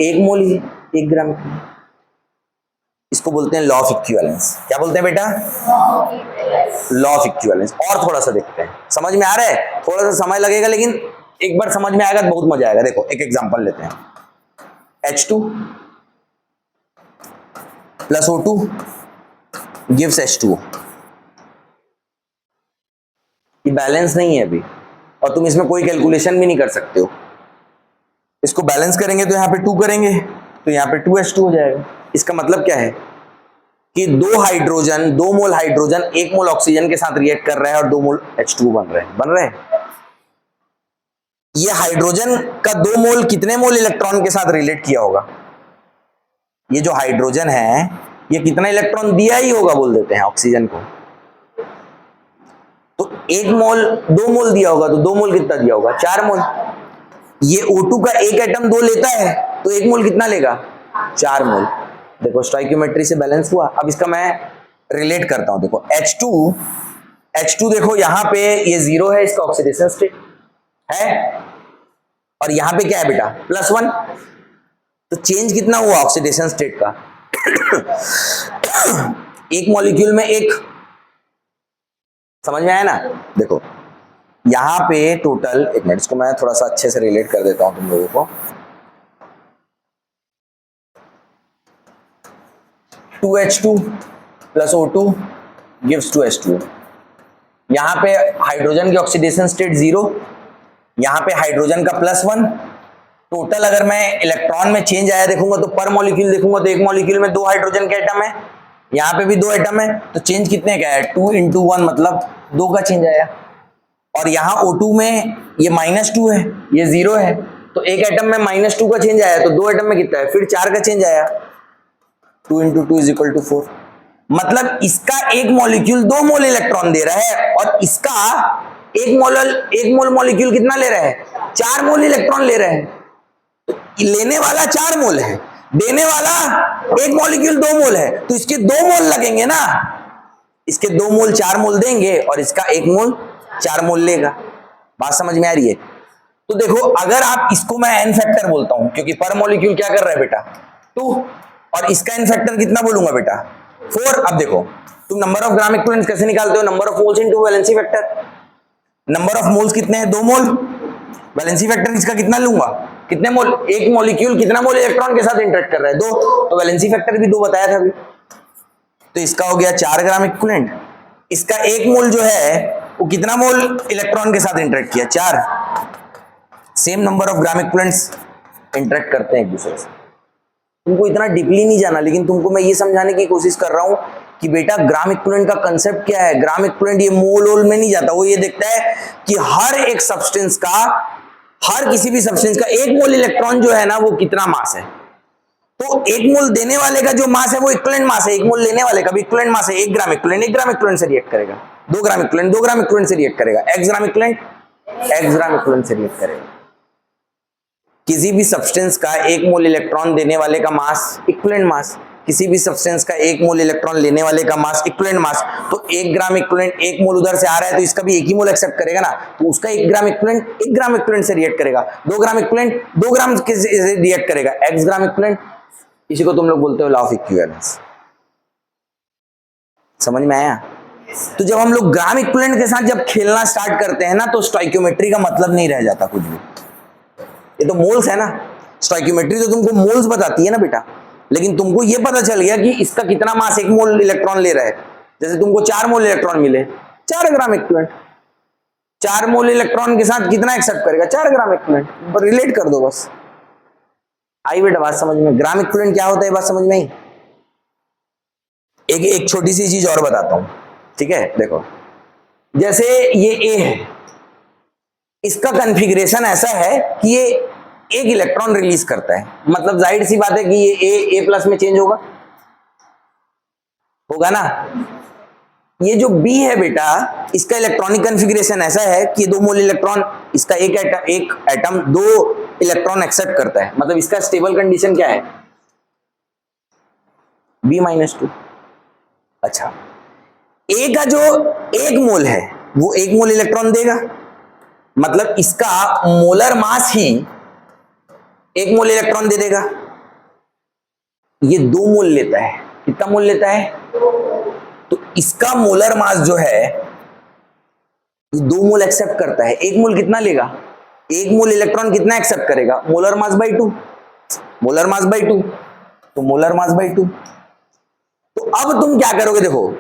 1 मोल ही 1 ग्राम इक्विवेलेंट। इसको बोलते हैं लॉ ऑफ इक्विवेलेंस। क्या बोलते हैं बेटा? Law of equivalence. और थोड़ा सा देखते हैं, समझ में आ रहा है? थोड़ा सा समय लगेगा लेकिन एक बार समझ में आएगा तो बहुत मजा आएगा। देखो एक एग्जांपल लेते हैं, H2 plus O2 gives H2O। ये बैलेंस नहीं है अभी, और तुम इसमें कोई कैलकुलेशन भी नहीं कर सकते हो। इसको बैलेंस करेंगे तो यहाँ पे 2 करेंगे तो यहाँ पे 2H2 हो जाएगा। इसका मतलब क्या है कि 2 हाइड्रोजन 2 मोल हाइड्रोजन 1 मोल ऑक्सीजन के साथ रिएक्ट कर रहा है और 2 मोल H2O बन रहे हैं। ये हाइड्रोजन का 2 मोल कितने मोल इलेक्ट्रॉन के साथ रिलेट किया होगा? ये जो हाइड्रोजन है ये कितना इलेक्ट्रॉन दिया ही होगा, बोल देते हैं ऑक्सीजन को, तो 1 मोल 2 मोल दिया होगा, तो 2 मोल कितना दिया होगा? 4 मोल। ये O2 का एक एटम 2 लेता है तो 1 मोल कितना लेगा? 4 मोल। देखो स्टोइकियोमेट्री से बैलेंस हुआ। अब इसका मैं रिलेट करता हूं, देखो H2 देखो यहां पे ये 0 है, इसका ऑक्सीडेशन स्टेट है, और यहां पे क्या है बेटा? +1। तो चेंज कितना हुआ ऑक्सीडेशन स्टेट का? एक मॉलिक्यूल में एक। समझ में आया ना? देखो यहां पे टोटल, एक मिनट इसको मैं थोड़ा सा अच्छे से रिलेट कर देता हूं तुम लोगों को। 2H2 plus O2 gives 2H2। यहां पे हाइड्रोजन की ऑक्सीडेशन स्टेट 0, यहां पे हाइड्रोजन का +1। टोटल अगर मैं इलेक्ट्रॉन में चेंज आया देखूंगा तो पर मॉलिक्यूल देखूंगा तो एक मॉलिक्यूल में 2 हाइड्रोजन के एटम है, यहां पे भी 2 एटम है, तो चेंज कितने का है? 2 × 1 मतलब 2 का चेंज आया। और यहाँ O2 में ये -2 है, ये 0 है, तो एक एटम में -2 का चेंज आया, तो 2 एटम में कितना है? फिर 4 का चेंज आया। 2 × 2 = 4। मतलब इसका एक मॉलिक्यूल 2 मोल इलेक्ट्रॉन दे रहा है, और इसका एक मोल मॉलिक्यूल कितना ले रहा है? 4 मोल इलेक्ट्रॉन ले रहा है। तो लेने वाला 4 मोल है, देने वाला एक मॉलिक्यूल 2 मोल है, तो इसके 2 मोल लगेंगे ना, इसके 2 मोल 4 मोल देंगे और इसका 1 मोल 4 मोल लेगा। बात समझ में आ रही है? तो देखो अगर आप इसको मैं n फैक्टर बोलता हूं, क्योंकि पर मॉलिक्यूल क्या कर रहा है बेटा? 2, और इसका n फैक्टर कितना बोलूंगा बेटा? 4। अब देखो तुम नंबर ऑफ ग्राम इक्विवेलेंट कैसे निकालते हो? Number of moles into valency factor. Number of moles कितने हैं? 2 मोल। वैलेंसी फैक्टर इसका कितना लूंगा? कितने मोल? एक मॉलिक्यूल कितना मोल इलेक्ट्रॉन के साथ इंटरेक्ट कर रहा है? 2, तो वैलेंसी फैक्टर भी 2 बताया था अभी। तो इसका हो गया 4 ग्राम इक्विवेलेंट। इसका 1 मोल जो है वो कितना मोल इलेक्ट्रॉन के साथ इंटरेक्ट किया? 4। Same number of gram equivalents interact करते हैं एक दूसरे से। तुमको इतना डीपली नहीं जाना, लेकिन तुमको मैं ये समझाने की कोशिश कर रहा हूं कि बेटा ग्राम इक्विवेलेंट का कंसेप्ट क्या है। ग्राम इक्विवेलेंट ये मोल में नहीं जाता, वो ये देखता है कि हर एक सब्सटेंस का, हर किसी भी सब्सटेंस का 1 मोल इलेक्ट्रॉन जो है ना वो कितना मास है। तो 1 मोल देने वाले का जो मास है वो इक्विवेलेंट मास है, 1 मोल लेने वाले का भी इक्विवेलेंट मास है। 1 ग्राम इक्विवेलेंट 1 ग्राम इक्विवेलेंट से रिएक्ट करेगा, 2 ग्राम इक्विवेलेंट 2 ग्राम इक्विवेलेंट से रिएक्ट करेगा, x gram equivalent x gram equivalent से रिएक्ट करेगा। किसी भी सब्सटेंस का 1 मोल इलेक्ट्रॉन देने वाले का मास इक्विवेलेंट मास, किसी भी सब्सटेंस का 1 मोल इलेक्ट्रॉन लेने वाले का मास इक्विवेलेंट मास, तो 1 ग्राम इक्विवेलेंट 1 मोल उधर से आ रहा है तो इसका भी 1 ही मोल एक्सेप्ट करेगा ना, तो उसका 1 ग्राम इक्विवेलेंट 1 ग्राम इक्विवेलेंट से रिएक्ट करेगा, 2 ग्राम इक्विवेलेंट 2 ग्राम से रिएक्ट करेगा, x ग्राम इक्विवेलेंट, इसी को तुम लोग बोलते हो लॉ ऑफ इक्विवेलेंस। समझ में आया? तो जब हम लोग ग्राम इक्विवेलेंट के साथ जब खेलना स्टार्ट करते हैं ना, तो स्टोइकियोमेट्री का मतलब नहीं रह जाता कुछ भी। ये तो मोल्स है ना, स्टोइकियोमेट्री तो तुमको मोल्स बताती है ना बेटा, लेकिन तुमको ये पता चल गया कि इसका कितना मास 1 मोल इलेक्ट्रॉन ले रहा है। जैसे तुमको 4 मोल इलेक्ट्रॉन मिले, 4 ग्राम इक्विवेलेंट, 4 मोल इलेक्ट्रॉन के साथ कितना एक्सेप्ट करेगा, 4 ग्राम इक्विवेलेंट, रिलेट कर दो बस। आई बेटा बात समझ में? ग्राम इक्विवेलेंट क्या होता है बात समझ में आई? एक छोटी सी चीज और बताता हूं, ठीक है? देखो, जैसे ये A है, इसका कॉन्फ़िगरेशन ऐसा है कि ये 1 इलेक्ट्रॉन रिलीज करता है, मतलब जाहिर सी बात है कि ये A प्लस में चेंज होगा ना। ये जो B है बेटा, इसका इलेक्ट्रॉनिक कॉन्फ़िगरेशन ऐसा है कि 2 मोल इलेक्ट्रॉन, इसका एक एटम 2 इलेक्ट्रॉन एक्सेप्ट करता है, मतलब इसका स्टेबल कंडीशन क्या है, B-2। अच्छा, A का जो 1 मोल है वो 1 मोल इलेक्ट्रॉन देगा, मतलब इसका मोलर मास ही 1 मोल इलेक्ट्रॉन दे देगा। ये 2 मोल लेता है, कितना मोल लेता है, तो इसका मोलर मास जो है ये 2 मोल एक्सेप्ट करता है, 1 मोल कितना लेगा, 1 मोल इलेक्ट्रॉन कितना एक्सेप्ट करेगा, molar mass by 2, molar mass by 2, तो मोलर मास बाई 2। तो अब तुम क्या करोगे, देखो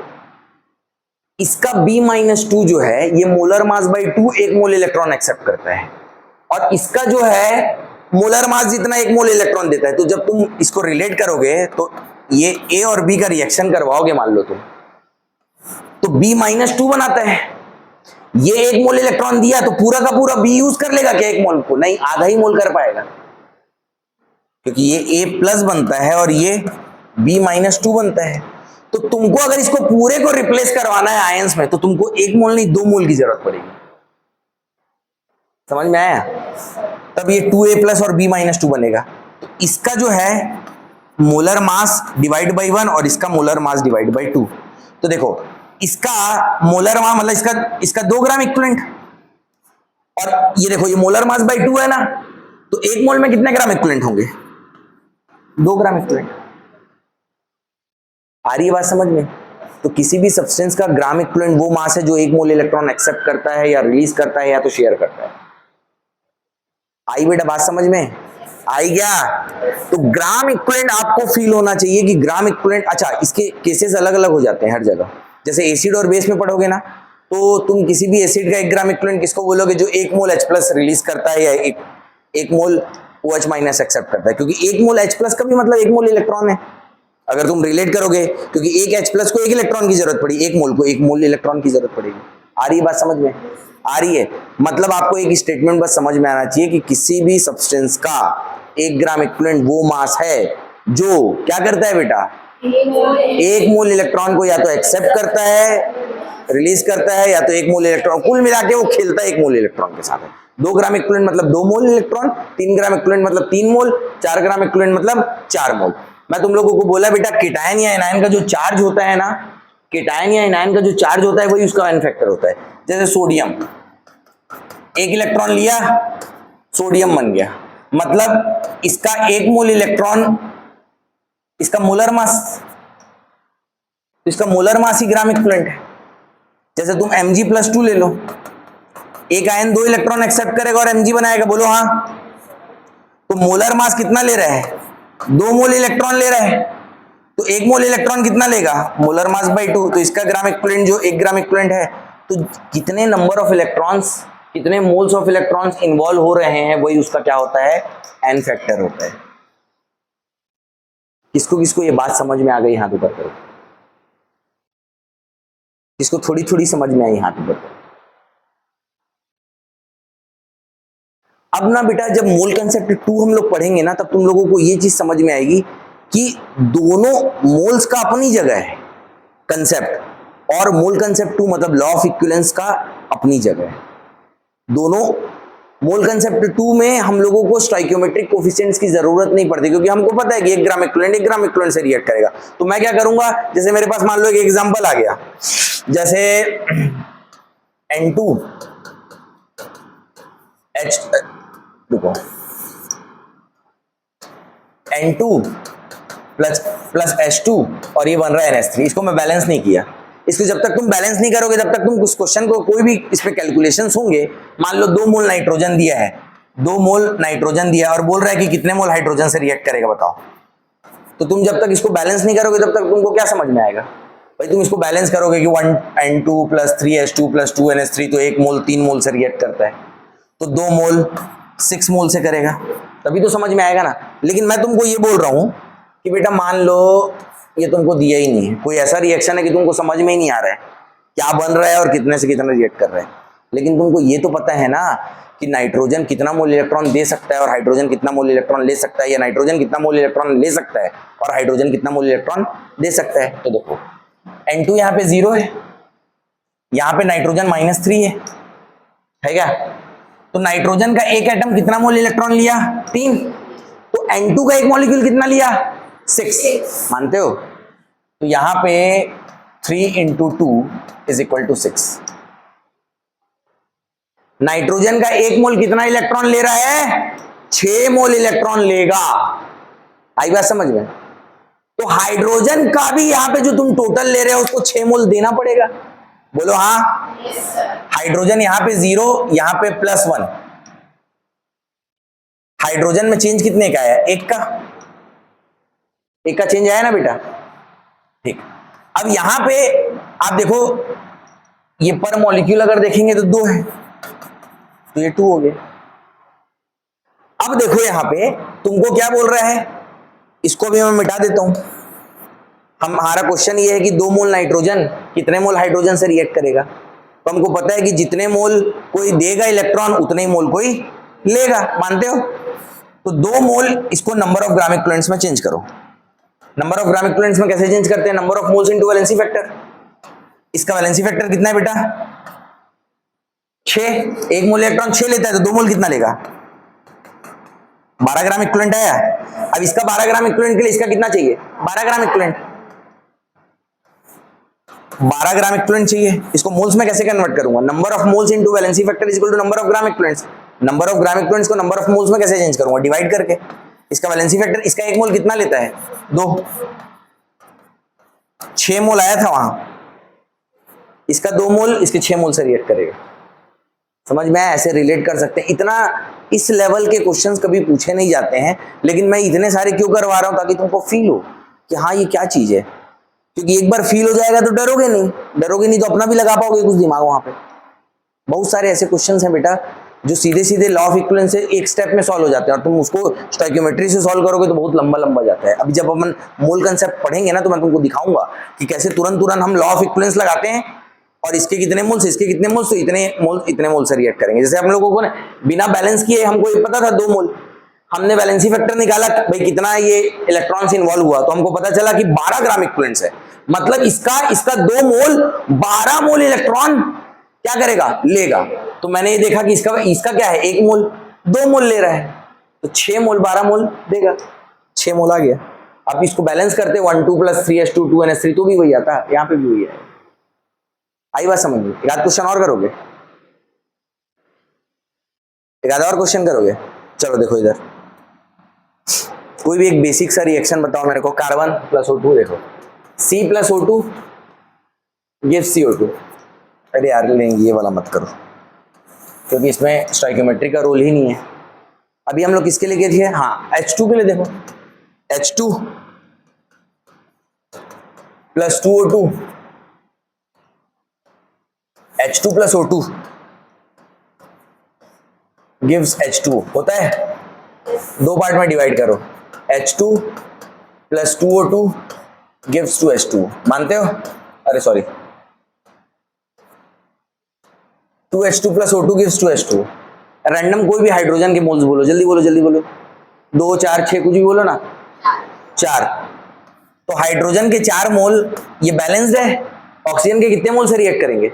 इसका B-2 जो है ये molar mass by 2 1 mole electron accept करता है, और इसका जो है मोलर मास जितना 1 मोल इलेक्ट्रॉन देता है। तो जब तुम इसको रिलेट करोगे तो ये A और B का रिएक्शन करवाओगे मान लो तुम, तो B-2 बनाता है। ये 1 मोल इलेक्ट्रॉन दिया तो पूरा का पूरा B यूज कर लेगा क्या 1 मोल को? नहीं, आधा ही मोल कर पाएगा, क्योंकि ये A प्लस बनता है और ये B-2 बनता है। तो तुमको अगर इसको पूरे को रिप्लेस करवाना है आयंस में, तो तुमको 1 मोल नहीं 2 मोल की जरूरत पड़ेगी। समझ में आया? तब ये 2A प्लस और B-2 बनेगा। तो इसका जो है मोलर मास डिवाइड बाई 1 और इसका मोलर मास डिवाइड बाई 2। तो देखो इसका मोलर मास मतलब इसका 2 ग्राम इक्विवेलेंट, और ये देखो ये मोलर मास बाई 2 है ना, तो 1 मोल में कितने ग्राम इक्विवेलेंट होंगे, 2 ग्राम इक्विवेलेंट। आ रही है बात समझ में? तो किसी भी सब्सटेंस का ग्राम इक्विवेलेंट वो मास है जो 1 मोल इलेक्ट्रॉन एक्सेप्ट करता है या रिलीज करता है या तो शेयर करता है। आई बेटा बात समझ में? आई क्या? तो ग्राम इक्विवेलेंट आपको फील होना चाहिए कि ग्राम इक्विवेलेंट, अच्छा इसके केसेस अलग अलग हो जाते हैं हर जगह। जैसे एसिड और बेस में पढ़ोगे ना, तो तुम किसी भी एसिड का 1 ग्राम इक्विवेलेंट किसको बोलोगे, जो 1 मोल H प्लस रिलीज करता है या 1 मोल OH माइनस एक्सेप्ट करता है, क्योंकि 1 मोल H प्लस का भी मतलब 1 मोल इलेक्ट्रॉन है। अगर तुम रिलेट करोगे, क्योंकि 1 H प्लस को 1 इलेक्ट्रॉन की जरूरत पड़ी, 1 मोल को 1 मोल इलेक्ट्रॉन की जरूरत पड़ेगी। आ रही है बात समझ में? आ रही है? मतलब आपको एक स्टेटमेंट बस समझ में आना चाहिए कि किसी भी सब्सटेंस का 1 ग्राम इक्विवेलेंट वो मास है जो क्या करता है बेटा, 1 मोल इलेक्ट्रॉन को या तो एक्सेप्ट करता है, रिलीज करता है, या तो 1 मोल इलेक्ट्रॉन, कुल मिला के वो खेलता है 1 मोल इलेक्ट्रॉन के साथ। 2 ग्राम इक्विवेलेंट मतलब 2 मोल इलेक्ट्रॉन, 3 ग्राम इक्विवेलेंट मतलब 3 मोल, 4 ग्राम इक्विवेलेंट मतलब 4 मोल। मैं तुम लोगों को बोला बेटा केटायन या एनायन का जो चार्ज होता है ना, केटायन या एनायन का जो चार्ज होता है वही उसका आयन फैक्टर होता है। जैसे सोडियम, 1 इलेक्ट्रॉन लिया, सोडियम बन गया, मतलब इसका 1 मोल इलेक्ट्रॉन, इसका मोलर मास, तो इसका मोलर मास ही ग्राम इक्विवेलेंट है। जैसे तुम Mg+2 ले लो, एक आयन 2 इलेक्ट्रॉन एक्सेप्ट करेगा और Mg बनाएगा, बोलो हाँ, तो मोलर मास कितना ले रहा है, 2 मोल इलेक्ट्रॉन ले रहा है, तो 1 मोल इलेक्ट्रॉन कितना लेगा, मोलर मास बाई 2, तो इसका ग्राम इक्विवेलेंट जो 1 ग्राम इक्विवेलेंट है, तो कितने नंबर ऑफ इलेक्ट्रॉन्स, कितने मोल्स ऑफ इलेक्ट्रॉन्स इन्वॉल्व हो रहे हैं, वही उसका क्या होता है, एन फैक्टर होता है। किसको किसको ये बात समझ में आ गई, हाथ ऊपर करो। किसको थोड़ी थोड़ी समझ में आई, हाथ ऊपर करो। अब ना बेटा जब मोल कंसेप्ट 2 हम लोग पढ़ेंगे ना, तब तुम लोगों को ये चीज समझ में आएगी कि दोनों मोल्स का अपनी जगह है कंसेप्ट, और मोल कंसेप्ट 2 मतलब लॉ ऑफ इक्विवेलेंस का अपनी जगह है। दोनों मोल कंसेप्ट 2 में हम लोगों को स्टोइकियोमेट्रिक कोफिशिएंट्स की जरूरत नहीं पड़ती, क्योंकि हमको पता है कि 1 ग्राम इक्विवेलेंट से रिएक्ट करेगा। तो मैं क्या करूंगा, जैसे मेरे पास मान लो एक एग्जांपल आ गया, जैसे N2 H रुको N2 प्लस H2 और ये बन रहा है NH3। इसको मैं बैलेंस नहीं किया। इसको जब तक तुम बैलेंस नहीं करोगे, जब तक तुम उस क्वेश्चन को कोई भी इस पे कैलकुलेशंस होंगे, मान लो 2 मोल नाइट्रोजन दिया है, 2 मोल नाइट्रोजन दिया है और बोल रहा है कि कितने मोल हाइड्रोजन से रिएक्ट करेगा बताओ, तो तुम जब तक इसको बैलेंस नहीं करोगे तब तक तुमको क्या समझ में आएगा भाई। तुम इसको बैलेंस करोगे कि 1N2 plus 3H2 plus 2NH3 तो 1 मोल 3 मोल से रिएक्ट करता है, तो 2 मोल 6 मोल से करेगा, तभी तो समझ में आएगा ना। लेकिन मैं तुमको ये बोल रहा हूं कि बेटा मान लो ये तुमको दिया ही नहीं है, कोई ऐसा रिएक्शन है कि तुमको समझ में ही नहीं आ रहा है क्या बन रहा है और कितने से कितना रिएक्ट कर रहा है, लेकिन तुमको ये तो पता है ना कि नाइट्रोजन कितना मोल इलेक्ट्रॉन दे सकता है और हाइड्रोजन कितना मोल इलेक्ट्रॉन ले सकता है, या नाइट्रोजन कितना मोल इलेक्ट्रॉन ले सकता है और हाइड्रोजन कितना मोल इलेक्ट्रॉन दे सकता है। तो देखो N2 यहाँ पे 0 है, यहाँ पे नाइट्रोजन -3 है क्या। तो नाइट्रोजन का एक एटम कितना मोल इलेक्ट्रॉन लिया, 3। तो N2 का एक मॉलिक्यूल कितना लिया, 6। मानते हो। तो यहां पे 3 × 2 = 6। नाइट्रोजन का एक मोल कितना इलेक्ट्रॉन ले रहा है, 6 मोल इलेक्ट्रॉन लेगा। आई बात समझ में। तो हाइड्रोजन का भी यहां पे जो तुम टोटल ले रहे हो उसको 6 मोल देना पड़ेगा, बोलो हाँ। हाइड्रोजन यहां पे 0, यहां पे +1। हाइड्रोजन में चेंज कितने का है, 1 का चेंज आया ना बेटा, ठीक। अब यहां पे आप देखो ये पर मॉलिक्यूल अगर देखेंगे तो 2 है, तो ये 2 हो गए। अब देखो यहां पे तुमको क्या बोल रहा है, इसको भी मैं मिटा देता हूं। हमारा क्वेश्चन ये है कि 2 मोल नाइट्रोजन कितने मोल हाइड्रोजन से रिएक्ट करेगा। तो हमको पता है कि जितने मोल कोई देगा इलेक्ट्रॉन उतने ही मोल कोई लेगा, मानते हो। तो 2 मोल इसको नंबर ऑफ ग्राम इक्विवेलेंट्स में चेंज करो। नंबर ऑफ ग्राम इक्विवेलेंट्स में कैसे चेंज करते हैं, number of moles into valency factor. इसका वैलेंसी फैक्टर कितना है बेटा, 6। 1 मोल इलेक्ट्रॉन 6 लेता है तो 2 मोल कितना लेगा, 12 ग्राम इक्विवेलेंट आया। अब इसका 12 ग्राम इक्विवेलेंट के लिए इसका कितना चाहिए, 12 ग्राम इक्विवेलेंट, 12 ग्राम इक्विवेलेंट चाहिए। इसको मोल्स में कैसे कन्वर्ट करूंगा, number of moles into valency factor is equal to number of gram equivalents. Number of gram equivalents को नंबर ऑफ मोल्स में कैसे चेंज करूंगा, डिवाइड करके। इसका वैलेंसी फैक्टर, इसका 1 मोल कितना लेता है, 2। 6 मोल आया था वहां, इसका 2 मोल इसके 6 मोल से रिएक्ट करेगा। समझ में आया, ऐसे रिलेट कर सकते हैं। इतना इस लेवल के क्वेश्चंस कभी पूछे नहीं जाते हैं, लेकिन मैं इतने सारे क्यों करवा रहा हूं, ताकि तुमको फील हो कि हाँ ये क्या चीज है। क्योंकि एक बार फील हो जाएगा तो डरोगे नहीं तो अपना भी लगा पाओगे कुछ दिमाग वहां पे। बहुत सारे ऐसे क्वेश्चंस हैं बेटा जो सीधे सीधे लॉ ऑफ इक्विवेलेंस से एक स्टेप में सॉल्व हो जाते हैं, और तुम उसको स्टोइकियोमेट्री से सॉल्व करोगे तो बहुत लंबा जाता है। अभी जब अपन मोल कंसेप्ट पढ़ेंगे ना तो मैं तुमको दिखाऊंगा कि कैसे तुरंत हम लॉ ऑफ इक्विवेलेंस लगाते हैं और इसके कितने मोल्स, इसके कितने मोल्स, तो इतने मोल से रिएक्ट करेंगे। जैसे हम लोगों को ना बिना बैलेंस किए हमको ये पता था 2 मोल, हमने वैलेंसी फैक्टर निकाला भाई कितना ये इलेक्ट्रॉन्स इन्वॉल्व हुआ, तो हमको पता चला कि 12 ग्राम इक्विवेलेंट्स है। मतलब इसका 2 मोल 12 मोल इलेक्ट्रॉन क्या करेगा, लेगा। तो मैंने ये देखा कि इसका क्या है, 1 मोल 2 मोल ले रहा है, तो 6 मोल 12 मोल देगा, 6 मोल आ गया। आप इसको बैलेंस करते 1 2 + 3H2 2NH3 तो भी वही आता है, यहाँ पे भी वही है। आई बात समझ में। एक आध क्वेश्चन और करोगे, एक आधा और क्वेश्चन करोगे। चलो देखो इधर, कोई भी एक बेसिक सा रिएक्शन बताओ मेरे को। कार्बन + O2, देखो C + O2 गिव्स CO2। अरे यार नहीं, ये वाला मत करो क्योंकि इसमें स्टोइकियोमेट्री का रोल ही नहीं है। अभी हम लोग किसके लिए गए थे, हाँ H2 के लिए। देखो H2 + 2O2, H2 + O2 gives H2 होता है। 2 पार्ट में डिवाइड करो, H2 + 2O2 गिव्स 2H2। मानते हो, अरे sorry 2H2 + O2 gives 2H2। Random कोई भी हाइड्रोजन के मोल्स बोलो, जल्दी बोलो 2 4 6 कुछ भी बोलो ना, 4। तो हाइड्रोजन के 4 मोल ये बैलेंस्ड है, ऑक्सीजन के कितने मोल से रिएक्ट करेंगे,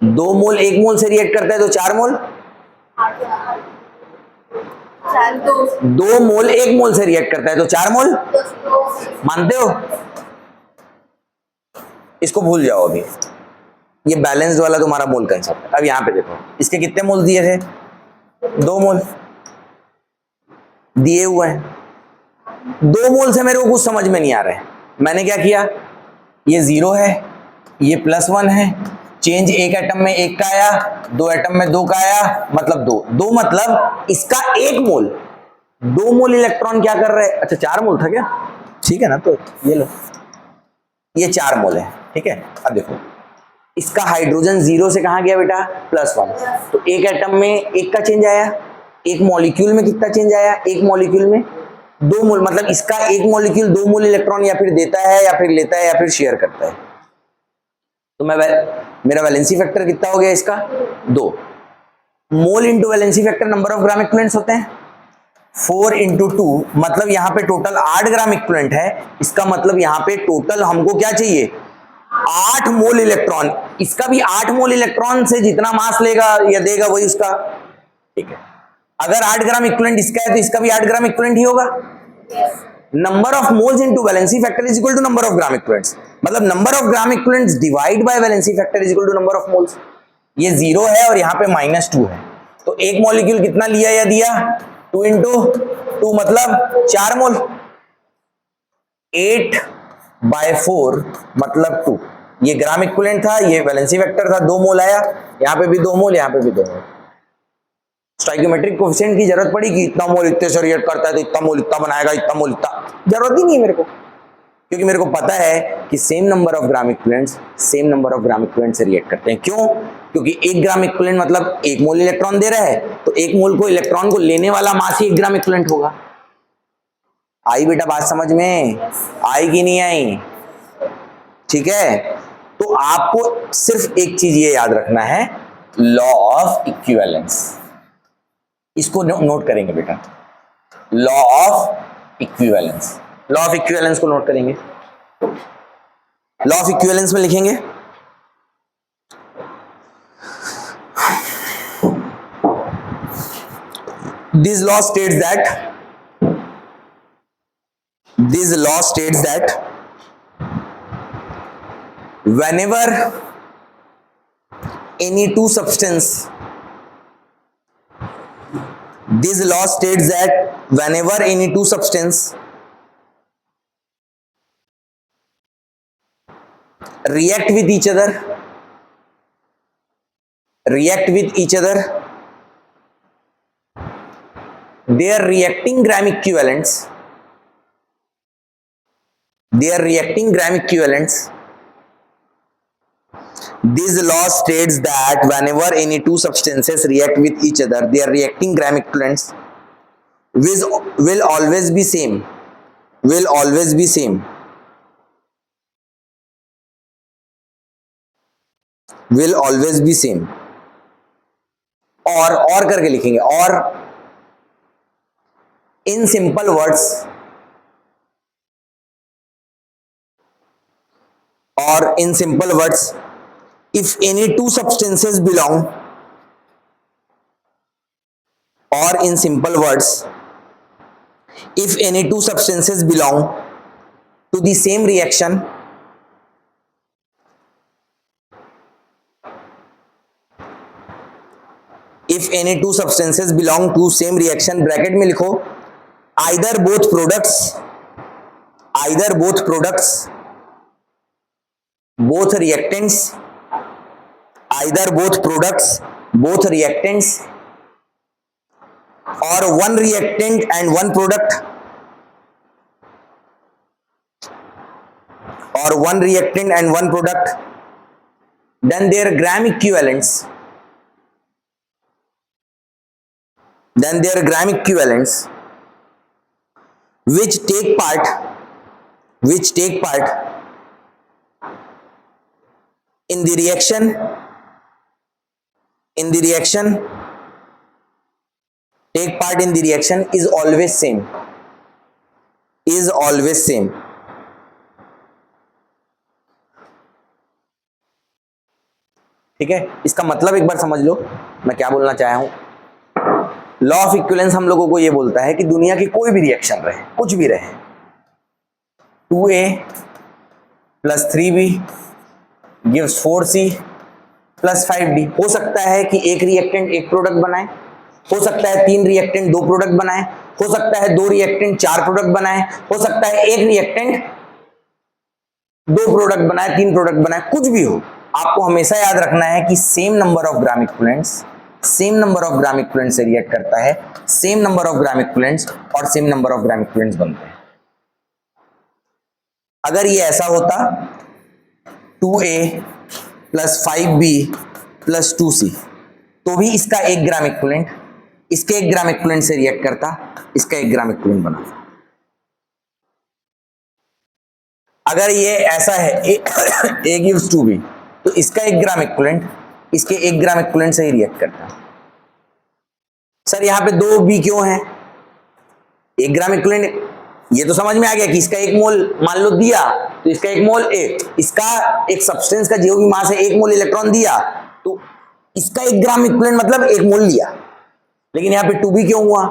2 मोल 1 मोल से रिएक्ट करता है तो 4 मोल, 2 मोल 1 मोल से रिएक्ट करता है तो 4 मोल, मानते हो? इसको भूल जाओ अभी, ये बैलेंस्ड वाला तुम्हारा मोल कंसेप्ट है। अब यहां पे देखो, इसके कितने मोल दिए थे? 2 मोल दिए हुए हैं। 2 मोल से मेरे को कुछ समझ में नहीं आ रहा है, मैंने क्या किया, ये 0 है, ये +1 है, चेंज एक एटम में 1 का आया, 2 एटम में 2 का आया, मतलब 2 मतलब इसका 1 मोल, 2 मोल इलेक्ट्रॉन क्या कर रहे हैं? अच्छा 4 मोल था क्या? ठीक है ना, तो ये लो, ये 4 मोल है, ठीक है। अब देखो, इसका हाइड्रोजन 0 से कहां गया बेटा? +1, तो एक एटम में 1 का चेंज आया, एक मॉलिक्यूल में कितना चेंज आया? एक मॉलिक्यूल में 2 मोल, मतलब इसका एक मॉलिक्यूल 2 मोल इलेक्ट्रॉन या फिर देता है या फिर लेता है या फिर शेयर करता है। तो मेरा वैलेंसी फैक्टर कितना हो गया इसका? 2 mole into valency factor number of gram equivalents होते हैं 4 इंटू 2, मतलब यहां पे टोटल 8 ग्राम इक्विवेलेंट है। इसका मतलब यहां पे टोटल हमको क्या चाहिए? 8 मोल इलेक्ट्रॉन। इसका भी 8 मोल इलेक्ट्रॉन से जितना मास लेगा या देगा वही उसका, ठीक है। अगर 8 ग्राम इक्विवेलेंट इसका है तो इसका भी 8 ग्राम इक्विवेलेंट ही होगा। Number of moles into valency factor is equal to number of gram equivalents, मतलब number of gram equivalents divide by valency factor is equal to number of moles. ये 0 है और यहां पे -2 है, तो एक मॉलिक्यूल कितना लिया या दिया? 2 इंटू 2 मतलब 4 मोल, 8/4 मतलब 2। ये ग्राम इक्विवेलेंट था, ये वैलेंसी फैक्टर था, 2 मोल आया, यहां पे भी 2 मोल, यहां पे भी 2 मोल। स्टोइकोमेट्रिक कोएफिशिएंट की जरूरत पड़ी कि इतना मोल इतने से रिएक्ट करता है तो इतना मोल इतना बनाएगा, इतना मोल इतना, जरूरत ही नहीं है मेरे को, क्योंकि मेरे को पता है कि same number of gram equivalent से रिएक्ट करते हैं। क्यों? क्योंकि 1 ग्राम इक्विवेलेंट मतलब 1 मोल इलेक्ट्रॉन दे रहा है, तो 1 मोल को इलेक्ट्रॉन को लेने वाला मास ही 1 ग्राम इक्विवेलेंट होगा। आई बेटा बात समझ में? आई कि नहीं आई? ठीक है, तो आपको सिर्फ एक चीज ये याद रखना है, लॉ ऑफ इक्विवेलेंस, इसको नोट करेंगे बेटा, law of equivalence. Law of equivalence को नोट करेंगे, लॉ ऑफ इक्विवेलेंस में लिखेंगे this law states that whenever any two substance this law states that whenever any two substance react with each other their reacting gram equivalents this law states that whenever any two substances react with each other their reacting gram equivalents will always be same और करके लिखेंगे, और in simple words if any two substances belong to the same reaction bracket में लिखो either both products both reactants or one reactant and one product then their gram equivalents which take part in the reaction is always same ठीक है, इसका मतलब एक बार समझ लो मैं क्या बोलना चाहा हूं। लॉ ऑफ इक्विवेलेंस हम लोगों को ये बोलता है कि दुनिया की कोई भी रिएक्शन रहे, कुछ भी रहे, 2A + 3B gives 4C + 5D। हो सकता है कि एक रिएक्टेंट एक प्रोडक्ट बनाए, हो सकता है 3 रिएक्टेंट 2 प्रोडक्ट बनाए, हो सकता है 2 रिएक्टेंट 4 प्रोडक्ट बनाए, हो सकता है एक रिएक्टेंट 2 प्रोडक्ट बनाए, 3 प्रोडक्ट बनाए, कुछ भी हो। आपको हमेशा याद रखना है कि same number of gram equivalents से रिएक्ट करता है, same number of gram equivalents और same number of gram equivalents बनते हैं। अगर ये ऐसा होता 2A + 5B + 2C, तो भी इसका 1 ग्राम इक्विवेलेंट इसके 1 ग्राम इक्विवेलेंट से रिएक्ट करता, इसका 1 ग्राम इक्विवेलेंट बना। अगर ये ऐसा है A गिव्स 2B, तो इसका 1 ग्राम इक्विवेलेंट इसके 1 ग्राम इक्विवेलेंट से ही रिएक्ट करता। सर यहां पे 2B क्यों है? 1 ग्राम इक्विवेलेंट, ये तो समझ में आ गया कि इसका 1 मोल मान लो दिया, तो इसका 1 मोल इसका एक सब्सटेंस का जो भी मास है 1 मोल इलेक्ट्रॉन दिया, तो इसका 1 ग्राम इक्विवेलेंट मतलब 1 मोल लिया। लेकिन यहाँ पे 2B क्यों हुआ?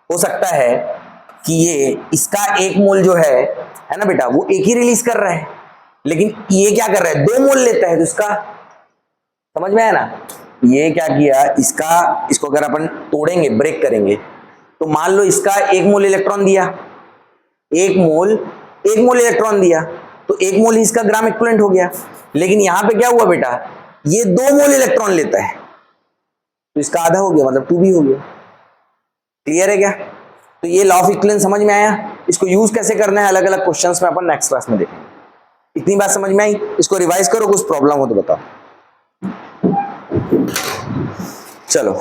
हो सकता है कि ये इसका 1 मोल जो है ना बेटा, वो 1 ही रिलीज कर रहा है, लेकिन ये क्या कर रहा है 2 मोल लेता है, तो इसका समझ में आया ना। ये क्या किया, इसको अगर अपन तोड़ेंगे, ब्रेक करेंगे, तो मान लो इसका 1 मोल इलेक्ट्रॉन दिया, 1 मोल इलेक्ट्रॉन दिया, तो 1 मोल ही इसका ग्राम इक्विवेलेंट हो गया। लेकिन यहां पे क्या हुआ बेटा, ये 2 मोल इलेक्ट्रॉन लेता है, तो इसका आधा हो गया, मतलब 2B हो गया। क्लियर है क्या? तो ये लॉ ऑफ इक्विवेलेंस समझ में आया। इसको यूज कैसे करना है अलग अलग क्वेश्चंस में अपन नेक्स्ट क्लास में देखेंगे। इतनी बात समझ में आई? इसको रिवाइज करो, कुछ प्रॉब्लम हो तो बताओ। चलो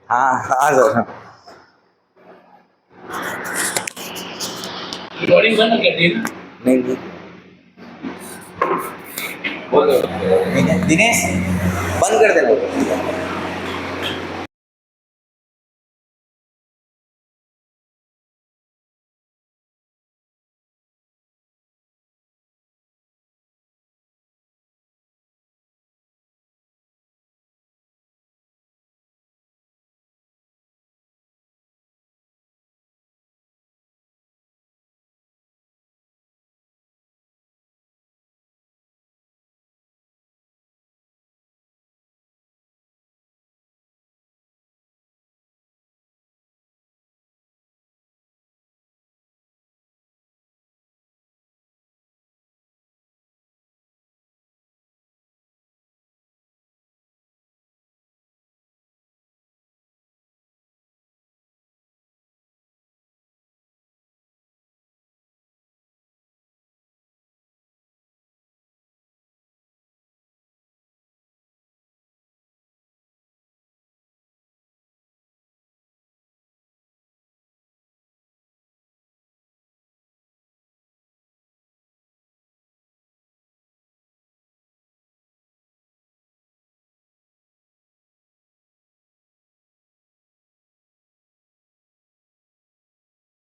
हाँ सर, रिकॉर्डिंग बंद कर दी ना? नहीं दिनेश बंद कर देना।